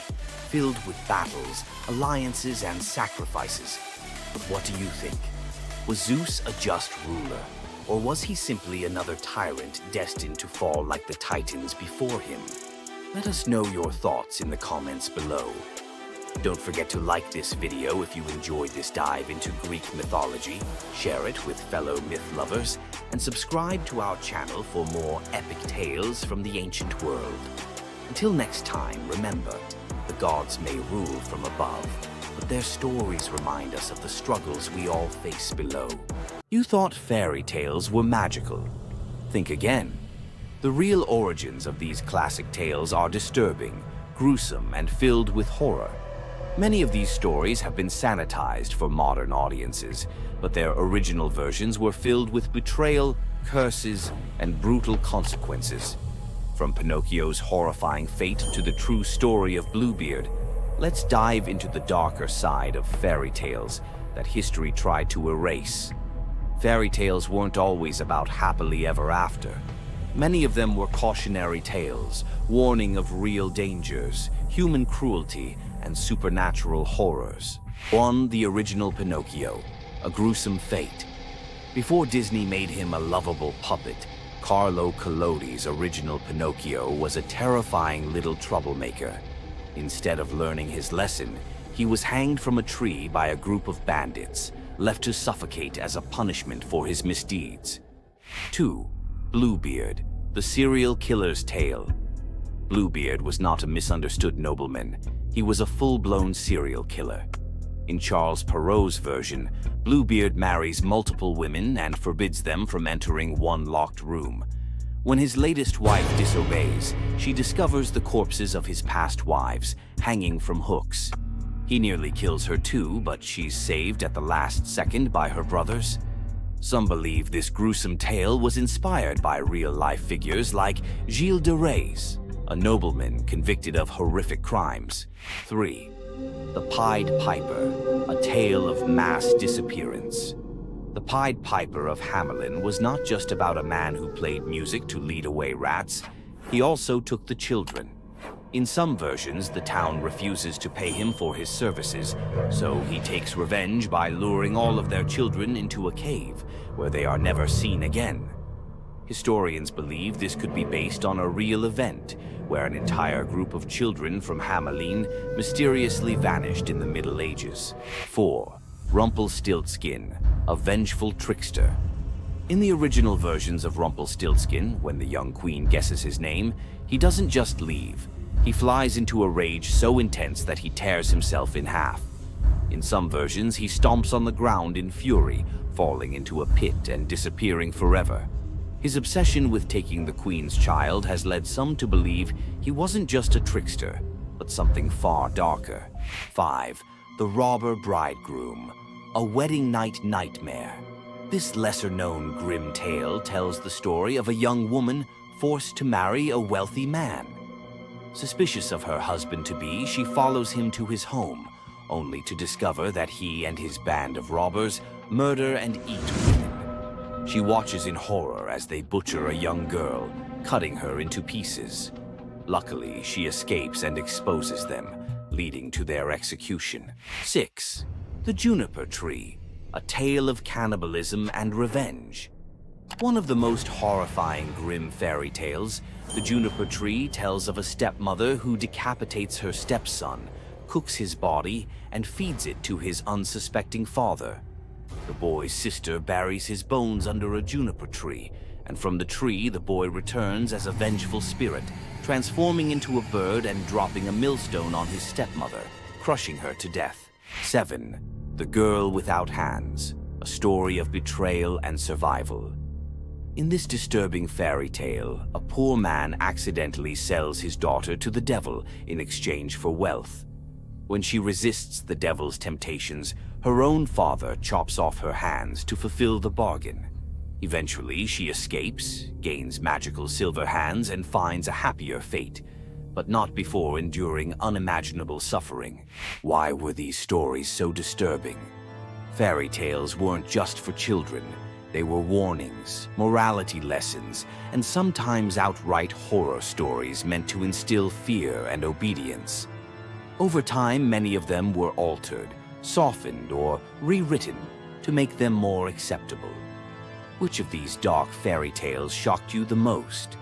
filled with battles, alliances, and sacrifices. But what do you think? Was Zeus a just ruler, or was he simply another tyrant destined to fall like the Titans before him? Let us know your thoughts in the comments below. Don't forget to like this video if you enjoyed this dive into Greek mythology, share it with fellow myth lovers, and subscribe to our channel for more epic tales from the ancient world. Until next time, remember, the gods may rule from above, but their stories remind us of the struggles we all face below. You thought fairy tales were magical. Think again. The real origins of these classic tales are disturbing, gruesome, and filled with horror. Many of these stories have been sanitized for modern audiences, but their original versions were filled with betrayal, curses, and brutal consequences. From Pinocchio's horrifying fate to the true story of Bluebeard, let's dive into the darker side of fairy tales that history tried to erase. Fairy tales weren't always about happily ever after. Many of them were cautionary tales, warning of real dangers, human cruelty, and supernatural horrors. 1. The original Pinocchio, a gruesome fate. Before Disney made him a lovable puppet, Carlo Collodi's original Pinocchio was a terrifying little troublemaker. Instead of learning his lesson, he was hanged from a tree by a group of bandits, left to suffocate as a punishment for his misdeeds. 2. Bluebeard, the serial killer's tale. Bluebeard was not a misunderstood nobleman. He was a full-blown serial killer. In Charles Perrault's version, Bluebeard marries multiple women and forbids them from entering one locked room. When his latest wife disobeys, she discovers the corpses of his past wives, hanging from hooks. He nearly kills her too, but she's saved at the last second by her brothers. Some believe this gruesome tale was inspired by real-life figures like Gilles de Rais, a nobleman convicted of horrific crimes. 3. The Pied Piper, a tale of mass disappearance. The Pied Piper of Hamelin was not just about a man who played music to lead away rats. He also took the children. In some versions, the town refuses to pay him for his services, so he takes revenge by luring all of their children into a cave, where they are never seen again. Historians believe this could be based on a real event, where an entire group of children from Hamelin mysteriously vanished in the Middle Ages. 4. Rumpelstiltskin, a vengeful trickster. In the original versions of Rumpelstiltskin, when the young queen guesses his name, he doesn't just leave. He flies into a rage so intense that he tears himself in half. In some versions, he stomps on the ground in fury, falling into a pit and disappearing forever. His obsession with taking the queen's child has led some to believe he wasn't just a trickster, but something far darker. 5. The Robber Bridegroom, a wedding night nightmare. This lesser-known grim tale tells the story of a young woman forced to marry a wealthy man. Suspicious of her husband-to-be, she follows him to his home, only to discover that he and his band of robbers murder and eat women. She watches in horror as they butcher a young girl, cutting her into pieces. Luckily, she escapes and exposes them, leading to their execution. 6. The Juniper Tree, a tale of cannibalism and revenge. One of the most horrifying grim fairy tales, The Juniper Tree tells of a stepmother who decapitates her stepson, cooks his body, and feeds it to his unsuspecting father. The boy's sister buries his bones under a juniper tree, and from the tree the boy returns as a vengeful spirit, transforming into a bird and dropping a millstone on his stepmother, crushing her to death. 7. The Girl Without Hands, a story of betrayal and survival. In this disturbing fairy tale, a poor man accidentally sells his daughter to the devil in exchange for wealth. When she resists the devil's temptations, her own father chops off her hands to fulfill the bargain. Eventually, she escapes, gains magical silver hands, and finds a happier fate, but not before enduring unimaginable suffering. Why were these stories so disturbing? Fairy tales weren't just for children. They were warnings, morality lessons, and sometimes outright horror stories meant to instill fear and obedience. Over time, many of them were altered, softened, or rewritten to make them more acceptable. Which of these dark fairy tales shocked you the most?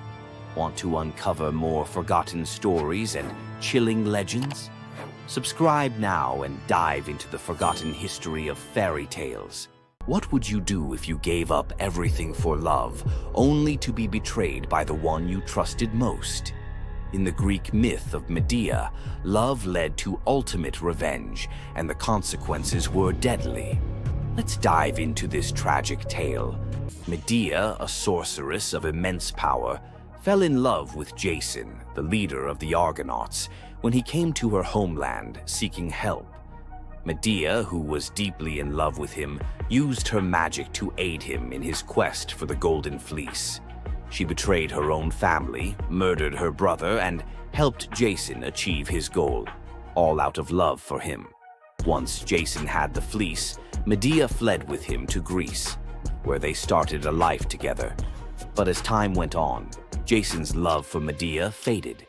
Want to uncover more forgotten stories and chilling legends? Subscribe now and dive into the forgotten history of fairy tales. What would you do if you gave up everything for love, only to be betrayed by the one you trusted most? In the Greek myth of Medea, love led to ultimate revenge, and the consequences were deadly. Let's dive into this tragic tale. Medea, a sorceress of immense power, fell in love with Jason, the leader of the Argonauts, when he came to her homeland seeking help. Medea, who was deeply in love with him, used her magic to aid him in his quest for the Golden Fleece. She betrayed her own family, murdered her brother, and helped Jason achieve his goal, all out of love for him. Once Jason had the fleece, Medea fled with him to Greece, where they started a life together. But as time went on, Jason's love for Medea faded.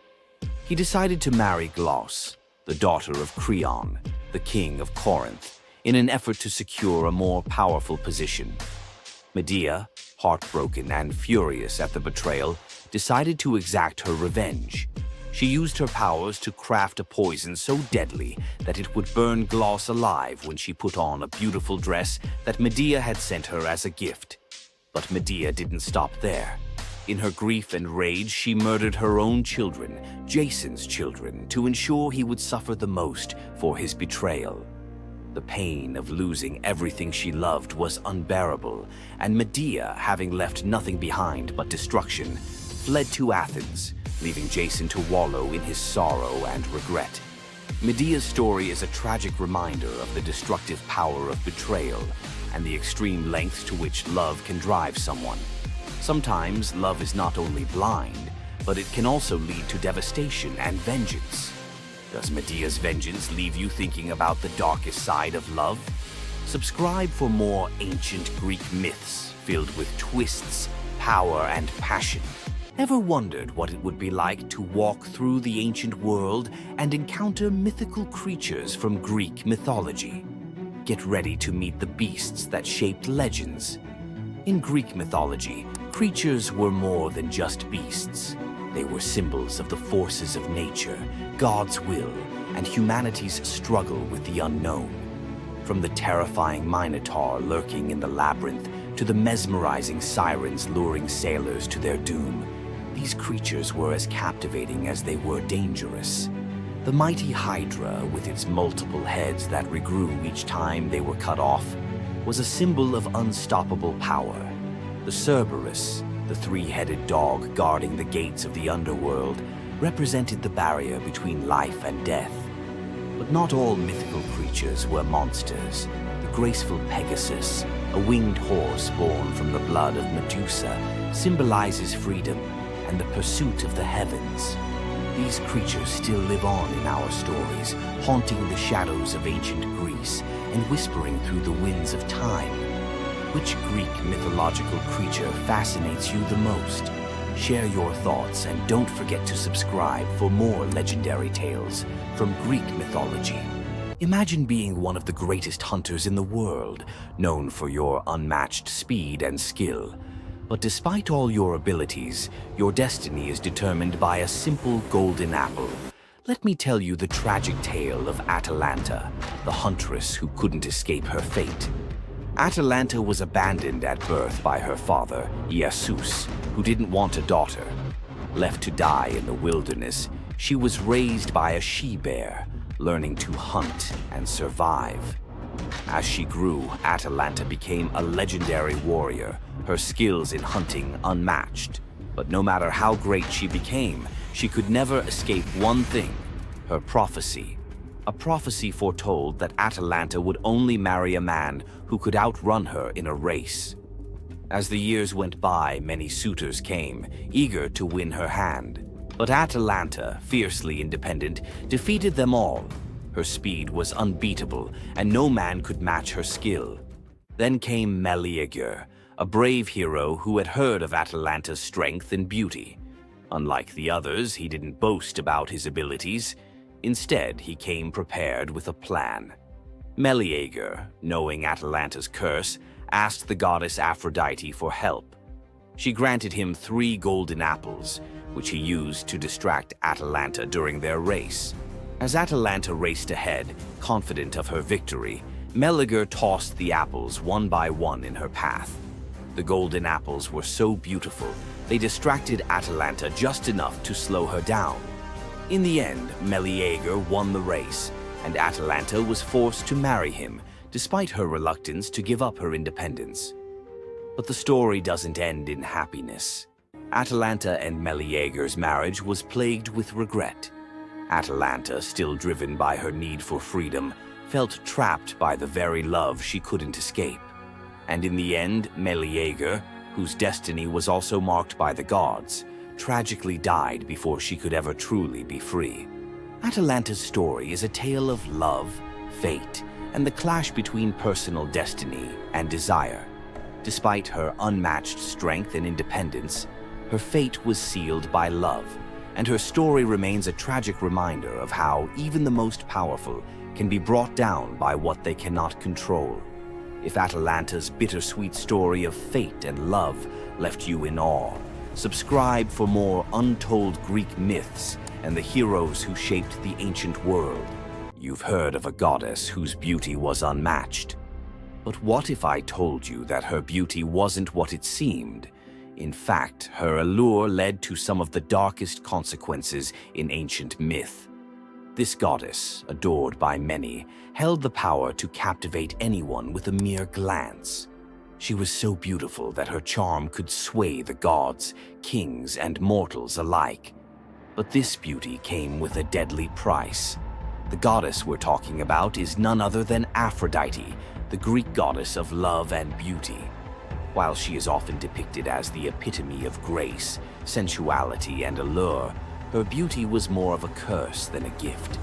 He decided to marry Glauce, the daughter of Creon, the king of Corinth, in an effort to secure a more powerful position. Medea, heartbroken and furious at the betrayal, decided to exact her revenge. She used her powers to craft a poison so deadly that it would burn Glauce alive when she put on a beautiful dress that Medea had sent her as a gift. But Medea didn't stop there. In her grief and rage, she murdered her own children, Jason's children, to ensure he would suffer the most for his betrayal. The pain of losing everything she loved was unbearable, and Medea, having left nothing behind but destruction, fled to Athens, leaving Jason to wallow in his sorrow and regret. Medea's story is a tragic reminder of the destructive power of betrayal and the extreme lengths to which love can drive someone. Sometimes love is not only blind, but it can also lead to devastation and vengeance. Does Medea's vengeance leave you thinking about the darkest side of love? Subscribe for more ancient Greek myths filled with twists, power, and passion. Ever wondered what it would be like to walk through the ancient world and encounter mythical creatures from Greek mythology? Get ready to meet the beasts that shaped legends. In Greek mythology, creatures were more than just beasts. They were symbols of the forces of nature, God's will, and humanity's struggle with the unknown. From the terrifying Minotaur lurking in the labyrinth to the mesmerizing sirens luring sailors to their doom, these creatures were as captivating as they were dangerous. The mighty Hydra, with its multiple heads that regrew each time they were cut off, was a symbol of unstoppable power. The Cerberus, the three-headed dog guarding the gates of the underworld, represented the barrier between life and death. But not all mythical creatures were monsters. The graceful Pegasus, a winged horse born from the blood of Medusa, symbolizes freedom and the pursuit of the heavens. These creatures still live on in our stories, haunting the shadows of ancient Greece and whispering through the winds of time. Which Greek mythological creature fascinates you the most? Share your thoughts and don't forget to subscribe for more legendary tales from Greek mythology. Imagine being one of the greatest hunters in the world, known for your unmatched speed and skill. But despite all your abilities, your destiny is determined by a simple golden apple. Let me tell you the tragic tale of Atalanta, the huntress who couldn't escape her fate. Atalanta was abandoned at birth by her father, Zeus, who didn't want a daughter. Left to die in the wilderness, she was raised by a she-bear, learning to hunt and survive. As she grew, Atalanta became a legendary warrior, her skills in hunting unmatched. But no matter how great she became, she could never escape one thing: her prophecy. A prophecy foretold that Atalanta would only marry a man who could outrun her in a race. As the years went by, many suitors came, eager to win her hand. But Atalanta, fiercely independent, defeated them all. Her speed was unbeatable, and no man could match her skill. Then came Meleager, a brave hero who had heard of Atalanta's strength and beauty. Unlike the others, he didn't boast about his abilities. Instead, he came prepared with a plan. Meleager, knowing Atalanta's curse, asked the goddess Aphrodite for help. She granted him 3 golden apples, which he used to distract Atalanta during their race. As Atalanta raced ahead, confident of her victory, Meleager tossed the apples one by one in her path. The golden apples were so beautiful, they distracted Atalanta just enough to slow her down. In the end, Meleager won the race, and Atalanta was forced to marry him, despite her reluctance to give up her independence. But the story doesn't end in happiness. Atalanta and Meleager's marriage was plagued with regret. Atalanta, still driven by her need for freedom, felt trapped by the very love she couldn't escape. And in the end, Meleager, whose destiny was also marked by the gods, tragically died before she could ever truly be free. Atalanta's story is a tale of love, fate, and the clash between personal destiny and desire. Despite her unmatched strength and independence, her fate was sealed by love, and her story remains a tragic reminder of how even the most powerful can be brought down by what they cannot control. If Atalanta's bittersweet story of fate and love left you in awe, subscribe for more untold Greek myths and the heroes who shaped the ancient world. You've heard of a goddess whose beauty was unmatched. But what if I told you that her beauty wasn't what it seemed? In fact, her allure led to some of the darkest consequences in ancient myth. This goddess, adored by many, held the power to captivate anyone with a mere glance. She was so beautiful that her charm could sway the gods, kings, and mortals alike. But this beauty came with a deadly price. The goddess we're talking about is none other than Aphrodite, the Greek goddess of love and beauty. While she is often depicted as the epitome of grace, sensuality, and allure, her beauty was more of a curse than a gift.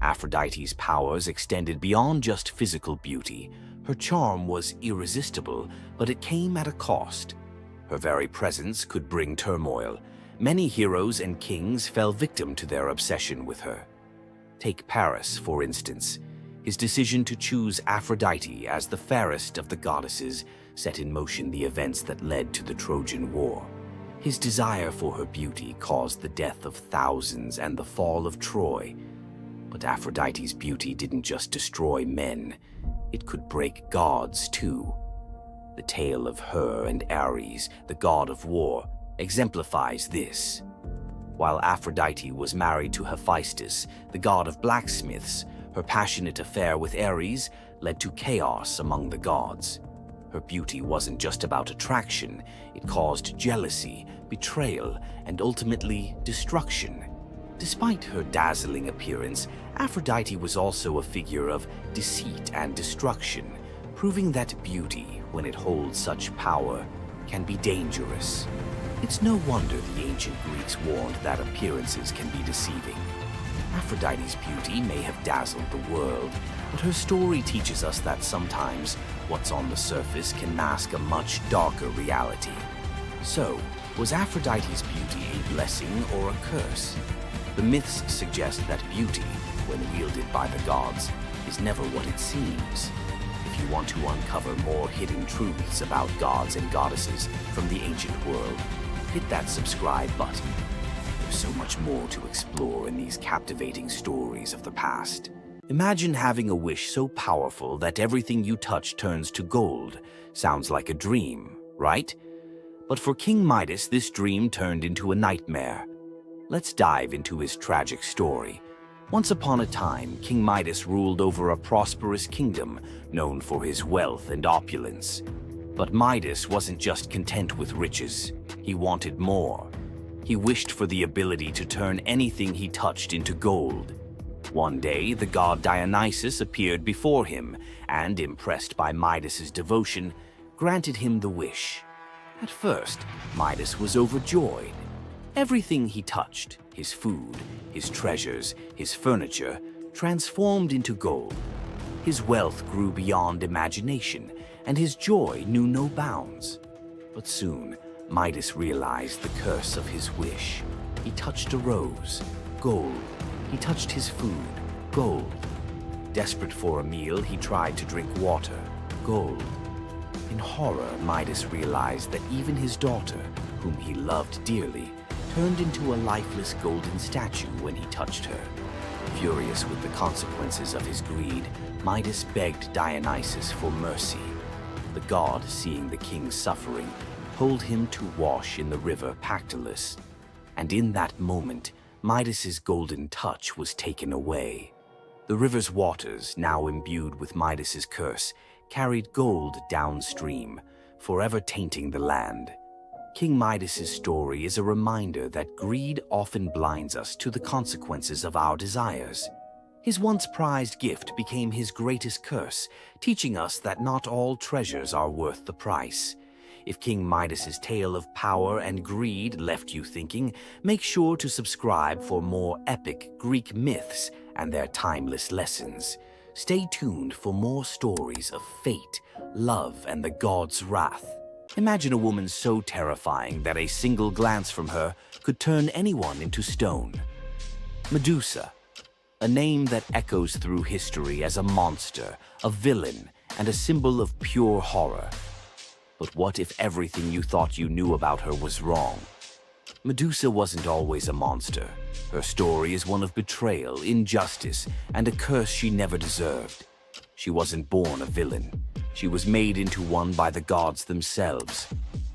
Aphrodite's powers extended beyond just physical beauty. Her charm was irresistible, but it came at a cost. Her very presence could bring turmoil. Many heroes and kings fell victim to their obsession with her. Take Paris, for instance. His decision to choose Aphrodite as the fairest of the goddesses set in motion the events that led to the Trojan War. His desire for her beauty caused the death of thousands and the fall of Troy. But Aphrodite's beauty didn't just destroy men, it could break gods too. The tale of her and Ares, the god of war, exemplifies this. While Aphrodite was married to Hephaestus, the god of blacksmiths, her passionate affair with Ares led to chaos among the gods. Her beauty wasn't just about attraction, it caused jealousy, betrayal, and ultimately destruction. Despite her dazzling appearance, Aphrodite was also a figure of deceit and destruction, proving that beauty, when it holds such power, can be dangerous. It's no wonder the ancient Greeks warned that appearances can be deceiving. Aphrodite's beauty may have dazzled the world, but her story teaches us that sometimes what's on the surface can mask a much darker reality. So, was Aphrodite's beauty a blessing or a curse? The myths suggest that beauty, when wielded by the gods, is never what it seems. If you want to uncover more hidden truths about gods and goddesses from the ancient world, hit that subscribe button. There's so much more to explore in these captivating stories of the past. Imagine having a wish so powerful that everything you touch turns to gold. Sounds like a dream, right? But for King Midas, this dream turned into a nightmare. Let's dive into his tragic story. Once upon a time, King Midas ruled over a prosperous kingdom known for his wealth and opulence. But Midas wasn't just content with riches. He wanted more. He wished for the ability to turn anything he touched into gold. One day, the god Dionysus appeared before him and, impressed by Midas's devotion, granted him the wish. At first, Midas was overjoyed. Everything he touched, his food, his treasures, his furniture, transformed into gold. His wealth grew beyond imagination, and his joy knew no bounds. But soon, Midas realized the curse of his wish. He touched a rose, gold. He touched his food, gold. Desperate for a meal, he tried to drink water, gold. In horror, Midas realized that even his daughter, whom he loved dearly, turned into a lifeless golden statue when he touched her. Furious with the consequences of his greed, Midas begged Dionysus for mercy. The god, seeing the king's suffering, told him to wash in the river Pactolus. And in that moment, Midas's golden touch was taken away. The river's waters, now imbued with Midas's curse, carried gold downstream, forever tainting the land. King Midas's story is a reminder that greed often blinds us to the consequences of our desires. His once prized gift became his greatest curse, teaching us that not all treasures are worth the price. If King Midas's tale of power and greed left you thinking, make sure to subscribe for more epic Greek myths and their timeless lessons. Stay tuned for more stories of fate, love, and the gods' wrath. Imagine a woman so terrifying that a single glance from her could turn anyone into stone. Medusa, a name that echoes through history as a monster, a villain, and a symbol of pure horror. But what if everything you thought you knew about her was wrong? Medusa wasn't always a monster. Her story is one of betrayal, injustice, and a curse she never deserved. She wasn't born a villain. She was made into one by the gods themselves.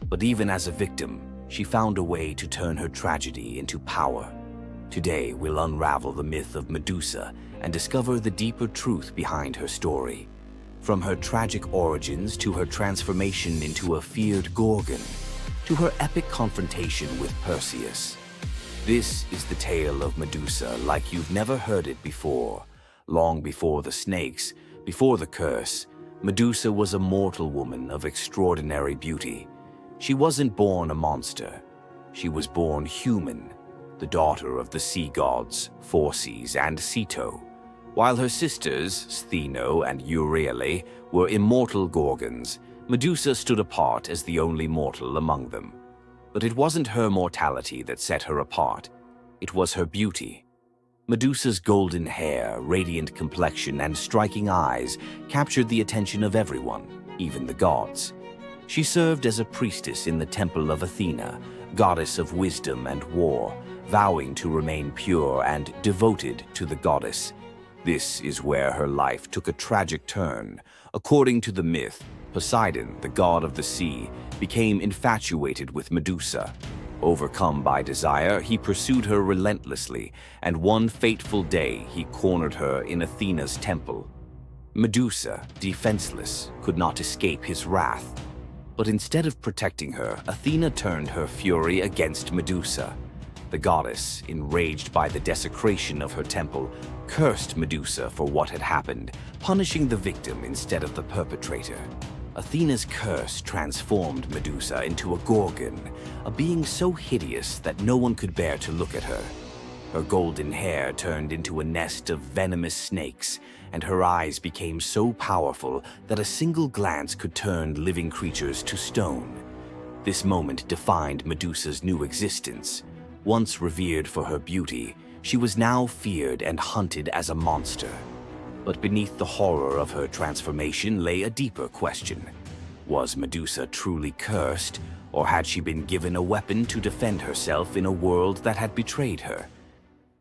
But even as a victim, she found a way to turn her tragedy into power. Today, we'll unravel the myth of Medusa and discover the deeper truth behind her story. From her tragic origins to her transformation into a feared Gorgon, to her epic confrontation with Perseus. This is the tale of Medusa like you've never heard it before. Long before the snakes, before the curse, Medusa was a mortal woman of extraordinary beauty. She wasn't born a monster. She was born human, the daughter of the sea gods, Phorcys and Ceto. While her sisters, Stheno and Euryale, were immortal Gorgons, Medusa stood apart as the only mortal among them. But it wasn't her mortality that set her apart. It was her beauty. Medusa's golden hair, radiant complexion, and striking eyes captured the attention of everyone, even the gods. She served as a priestess in the temple of Athena, goddess of wisdom and war, vowing to remain pure and devoted to the goddess. This is where her life took a tragic turn. According to the myth, Poseidon, the god of the sea, became infatuated with Medusa. Overcome by desire, he pursued her relentlessly, and one fateful day he cornered her in Athena's temple. Medusa, defenseless, could not escape his wrath. But instead of protecting her, Athena turned her fury against Medusa. The goddess, enraged by the desecration of her temple, cursed Medusa for what had happened, punishing the victim instead of the perpetrator. Athena's curse transformed Medusa into a Gorgon, a being so hideous that no one could bear to look at her. Her golden hair turned into a nest of venomous snakes, and her eyes became so powerful that a single glance could turn living creatures to stone. This moment defined Medusa's new existence. Once revered for her beauty, she was now feared and hunted as a monster. But beneath the horror of her transformation lay a deeper question. Was Medusa truly cursed, or had she been given a weapon to defend herself in a world that had betrayed her?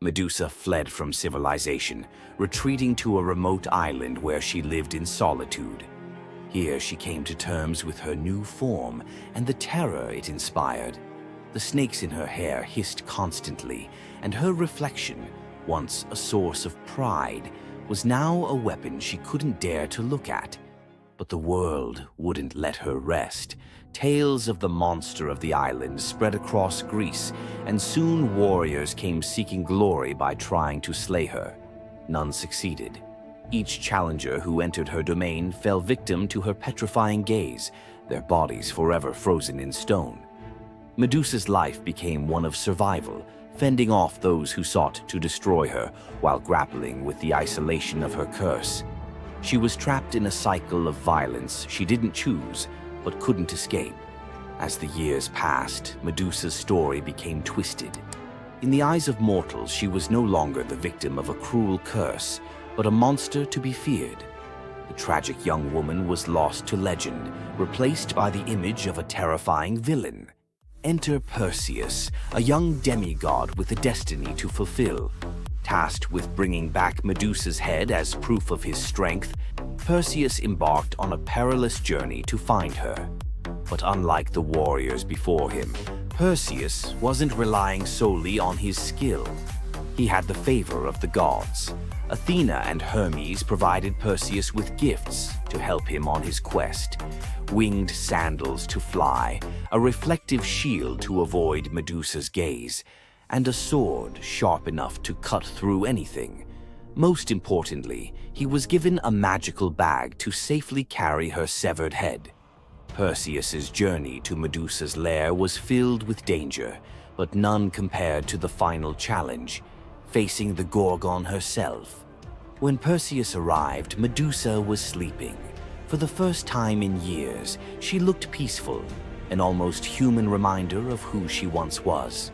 Medusa fled from civilization, retreating to a remote island where she lived in solitude. Here she came to terms with her new form and the terror it inspired. The snakes in her hair hissed constantly, and her reflection, once a source of pride, was now a weapon she couldn't dare to look at. But the world wouldn't let her rest. Tales of the monster of the island spread across Greece, and soon warriors came seeking glory by trying to slay her. None succeeded. Each challenger who entered her domain fell victim to her petrifying gaze, their bodies forever frozen in stone. Medusa's life became one of survival, fending off those who sought to destroy her while grappling with the isolation of her curse. She was trapped in a cycle of violence she didn't choose, but couldn't escape. As the years passed, Medusa's story became twisted. In the eyes of mortals, she was no longer the victim of a cruel curse, but a monster to be feared. The tragic young woman was lost to legend, replaced by the image of a terrifying villain. Enter Perseus, a young demigod with a destiny to fulfill. Tasked with bringing back Medusa's head as proof of his strength, Perseus embarked on a perilous journey to find her. But unlike the warriors before him, Perseus wasn't relying solely on his skill. He had the favor of the gods. Athena and Hermes provided Perseus with gifts to help him on his quest. Winged sandals to fly, a reflective shield to avoid Medusa's gaze, and a sword sharp enough to cut through anything. Most importantly, he was given a magical bag to safely carry her severed head. Perseus's journey to Medusa's lair was filled with danger, but none compared to the final challenge, facing the Gorgon herself. When Perseus arrived, Medusa was sleeping. For the first time in years, she looked peaceful, an almost human reminder of who she once was.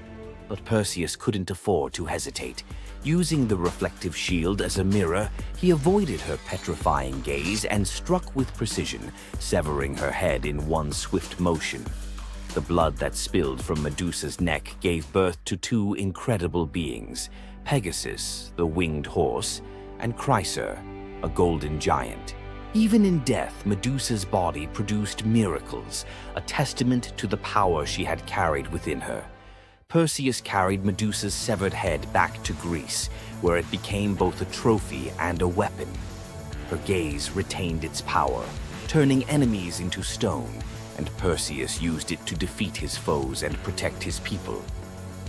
But Perseus couldn't afford to hesitate. Using the reflective shield as a mirror, he avoided her petrifying gaze and struck with precision, severing her head in one swift motion. The blood that spilled from Medusa's neck gave birth to two incredible beings, Pegasus, the winged horse, and Chryser, a golden giant. Even in death, Medusa's body produced miracles, a testament to the power she had carried within her. Perseus carried Medusa's severed head back to Greece, where it became both a trophy and a weapon. Her gaze retained its power, turning enemies into stone, and Perseus used it to defeat his foes and protect his people.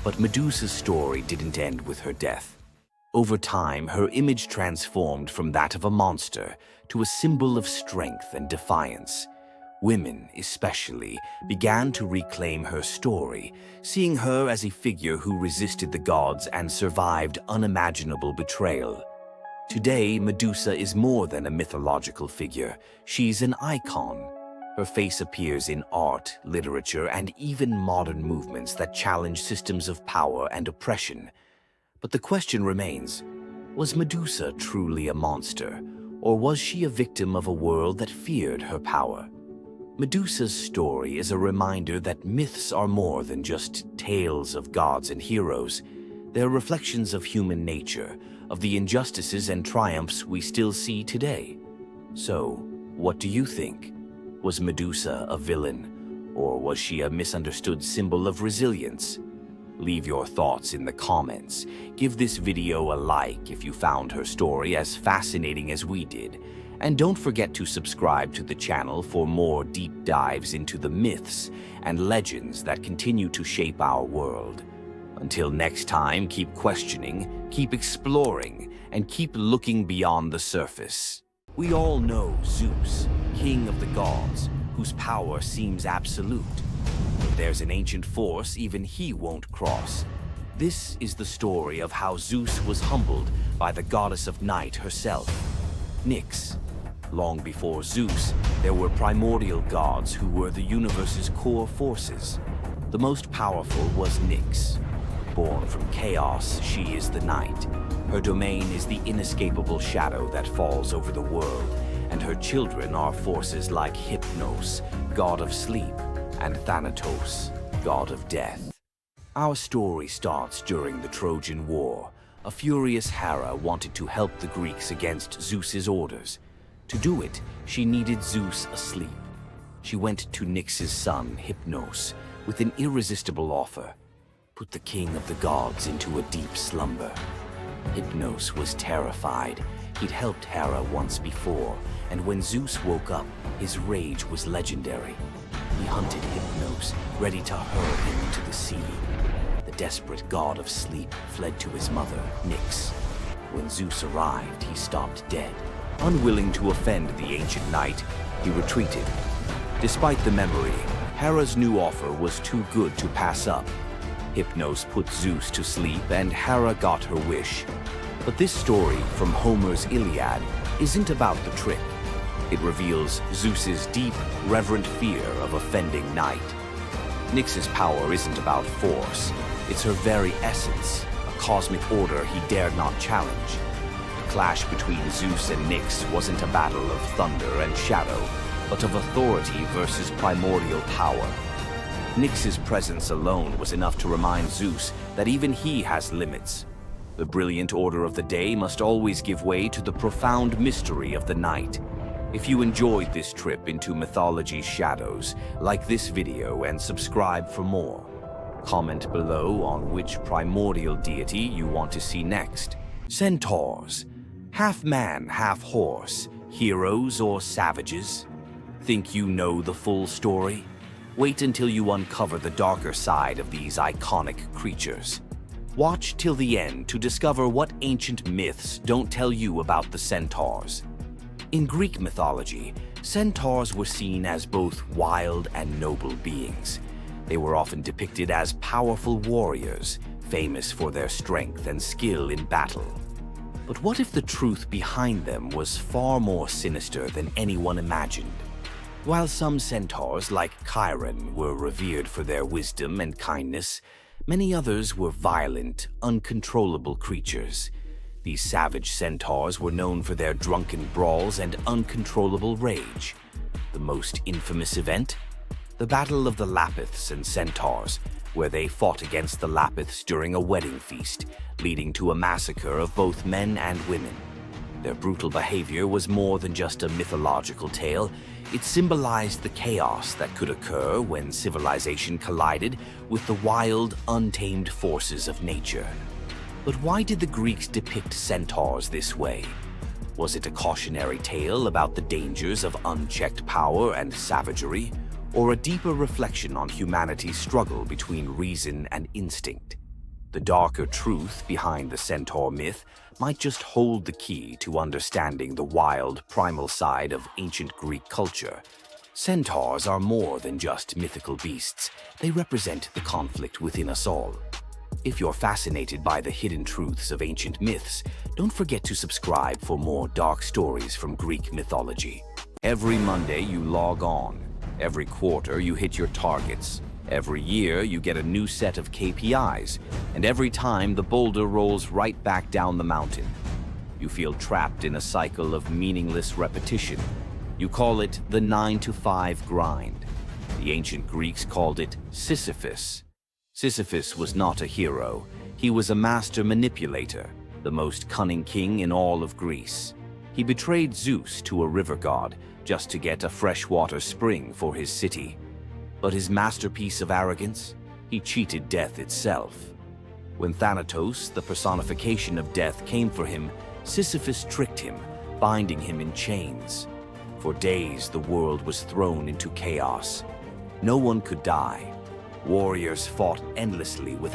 But Medusa's story didn't end with her death. Over time, her image transformed from that of a monster to a symbol of strength and defiance. Women, especially, began to reclaim her story, seeing her as a figure who resisted the gods and survived unimaginable betrayal. Today, Medusa is more than a mythological figure. She's an icon. Her face appears in art, literature, and even modern movements that challenge systems of power and oppression. But the question remains, was Medusa truly a monster, or was she a victim of a world that feared her power? Medusa's story is a reminder that myths are more than just tales of gods and heroes. They're reflections of human nature, of the injustices and triumphs we still see today. So, what do you think? Was Medusa a villain, or was she a misunderstood symbol of resilience? Leave your thoughts in the comments. Give this video a like if you found her story as fascinating as we did. And don't forget to subscribe to the channel for more deep dives into the myths and legends that continue to shape our world. Until next time, keep questioning, keep exploring, and keep looking beyond the surface. We all know Zeus, king of the gods, whose power seems absolute. If there's an ancient force even he won't cross. This is the story of how Zeus was humbled by the goddess of night herself, Nyx. Long before Zeus, there were primordial gods who were the universe's core forces. The most powerful was Nyx. Born from chaos, she is the night. Her domain is the inescapable shadow that falls over the world, and her children are forces like Hypnos, god of sleep, and Thanatos, god of death. Our story starts during the Trojan War. A furious Hera wanted to help the Greeks against Zeus's orders. To do it, she needed Zeus asleep. She went to Nyx's son, Hypnos, with an irresistible offer: put the king of the gods into a deep slumber. Hypnos was terrified. He'd helped Hera once before, and when Zeus woke up, his rage was legendary. He hunted Hypnos, ready to hurl him into the sea. The desperate god of sleep fled to his mother, Nyx. When Zeus arrived, he stopped dead. Unwilling to offend the ancient knight, he retreated. Despite the memory, Hera's new offer was too good to pass up. Hypnos put Zeus to sleep, and Hera got her wish. But this story from Homer's Iliad isn't about the trick. It reveals Zeus's deep, reverent fear of offending night. Nyx's power isn't about force. It's her very essence, a cosmic order he dared not challenge. The clash between Zeus and Nyx wasn't a battle of thunder and shadow, but of authority versus primordial power. Nyx's presence alone was enough to remind Zeus that even he has limits. The brilliant order of the day must always give way to the profound mystery of the night. If you enjoyed this trip into mythology's shadows, like this video and subscribe for more. Comment below on which primordial deity you want to see next. Centaurs. Half man, half horse. Heroes or savages? Think you know the full story? Wait until you uncover the darker side of these iconic creatures. Watch till the end to discover what ancient myths don't tell you about the centaurs. In Greek mythology, centaurs were seen as both wild and noble beings. They were often depicted as powerful warriors, famous for their strength and skill in battle. But what if the truth behind them was far more sinister than anyone imagined? While some centaurs, like Chiron, were revered for their wisdom and kindness, many others were violent, uncontrollable creatures. These savage centaurs were known for their drunken brawls and uncontrollable rage. The most infamous event? The Battle of the Lapiths and Centaurs, where they fought against the Lapiths during a wedding feast, leading to a massacre of both men and women. Their brutal behavior was more than just a mythological tale. It symbolized the chaos that could occur when civilization collided with the wild, untamed forces of nature. But why did the Greeks depict centaurs this way? Was it a cautionary tale about the dangers of unchecked power and savagery, or a deeper reflection on humanity's struggle between reason and instinct? The darker truth behind the centaur myth might just hold the key to understanding the wild, primal side of ancient Greek culture. Centaurs are more than just mythical beasts. They represent the conflict within us all. If you're fascinated by the hidden truths of ancient myths, don't forget to subscribe for more dark stories from Greek mythology. Every Monday you log on. Every quarter you hit your targets. Every year you get a new set of KPIs, and every time the boulder rolls right back down the mountain. You feel trapped in a cycle of meaningless repetition. You call it the 9-to-5 grind. The ancient Greeks called it Sisyphus. Sisyphus was not a hero. He was a master manipulator, the most cunning king in all of Greece. He betrayed Zeus to a river god just to get a freshwater spring for his city. But his masterpiece of arrogance? He cheated death itself. When Thanatos, the personification of death, came for him, Sisyphus tricked him, binding him in chains. For days, the world was thrown into chaos. No one could die. Warriors fought endlessly without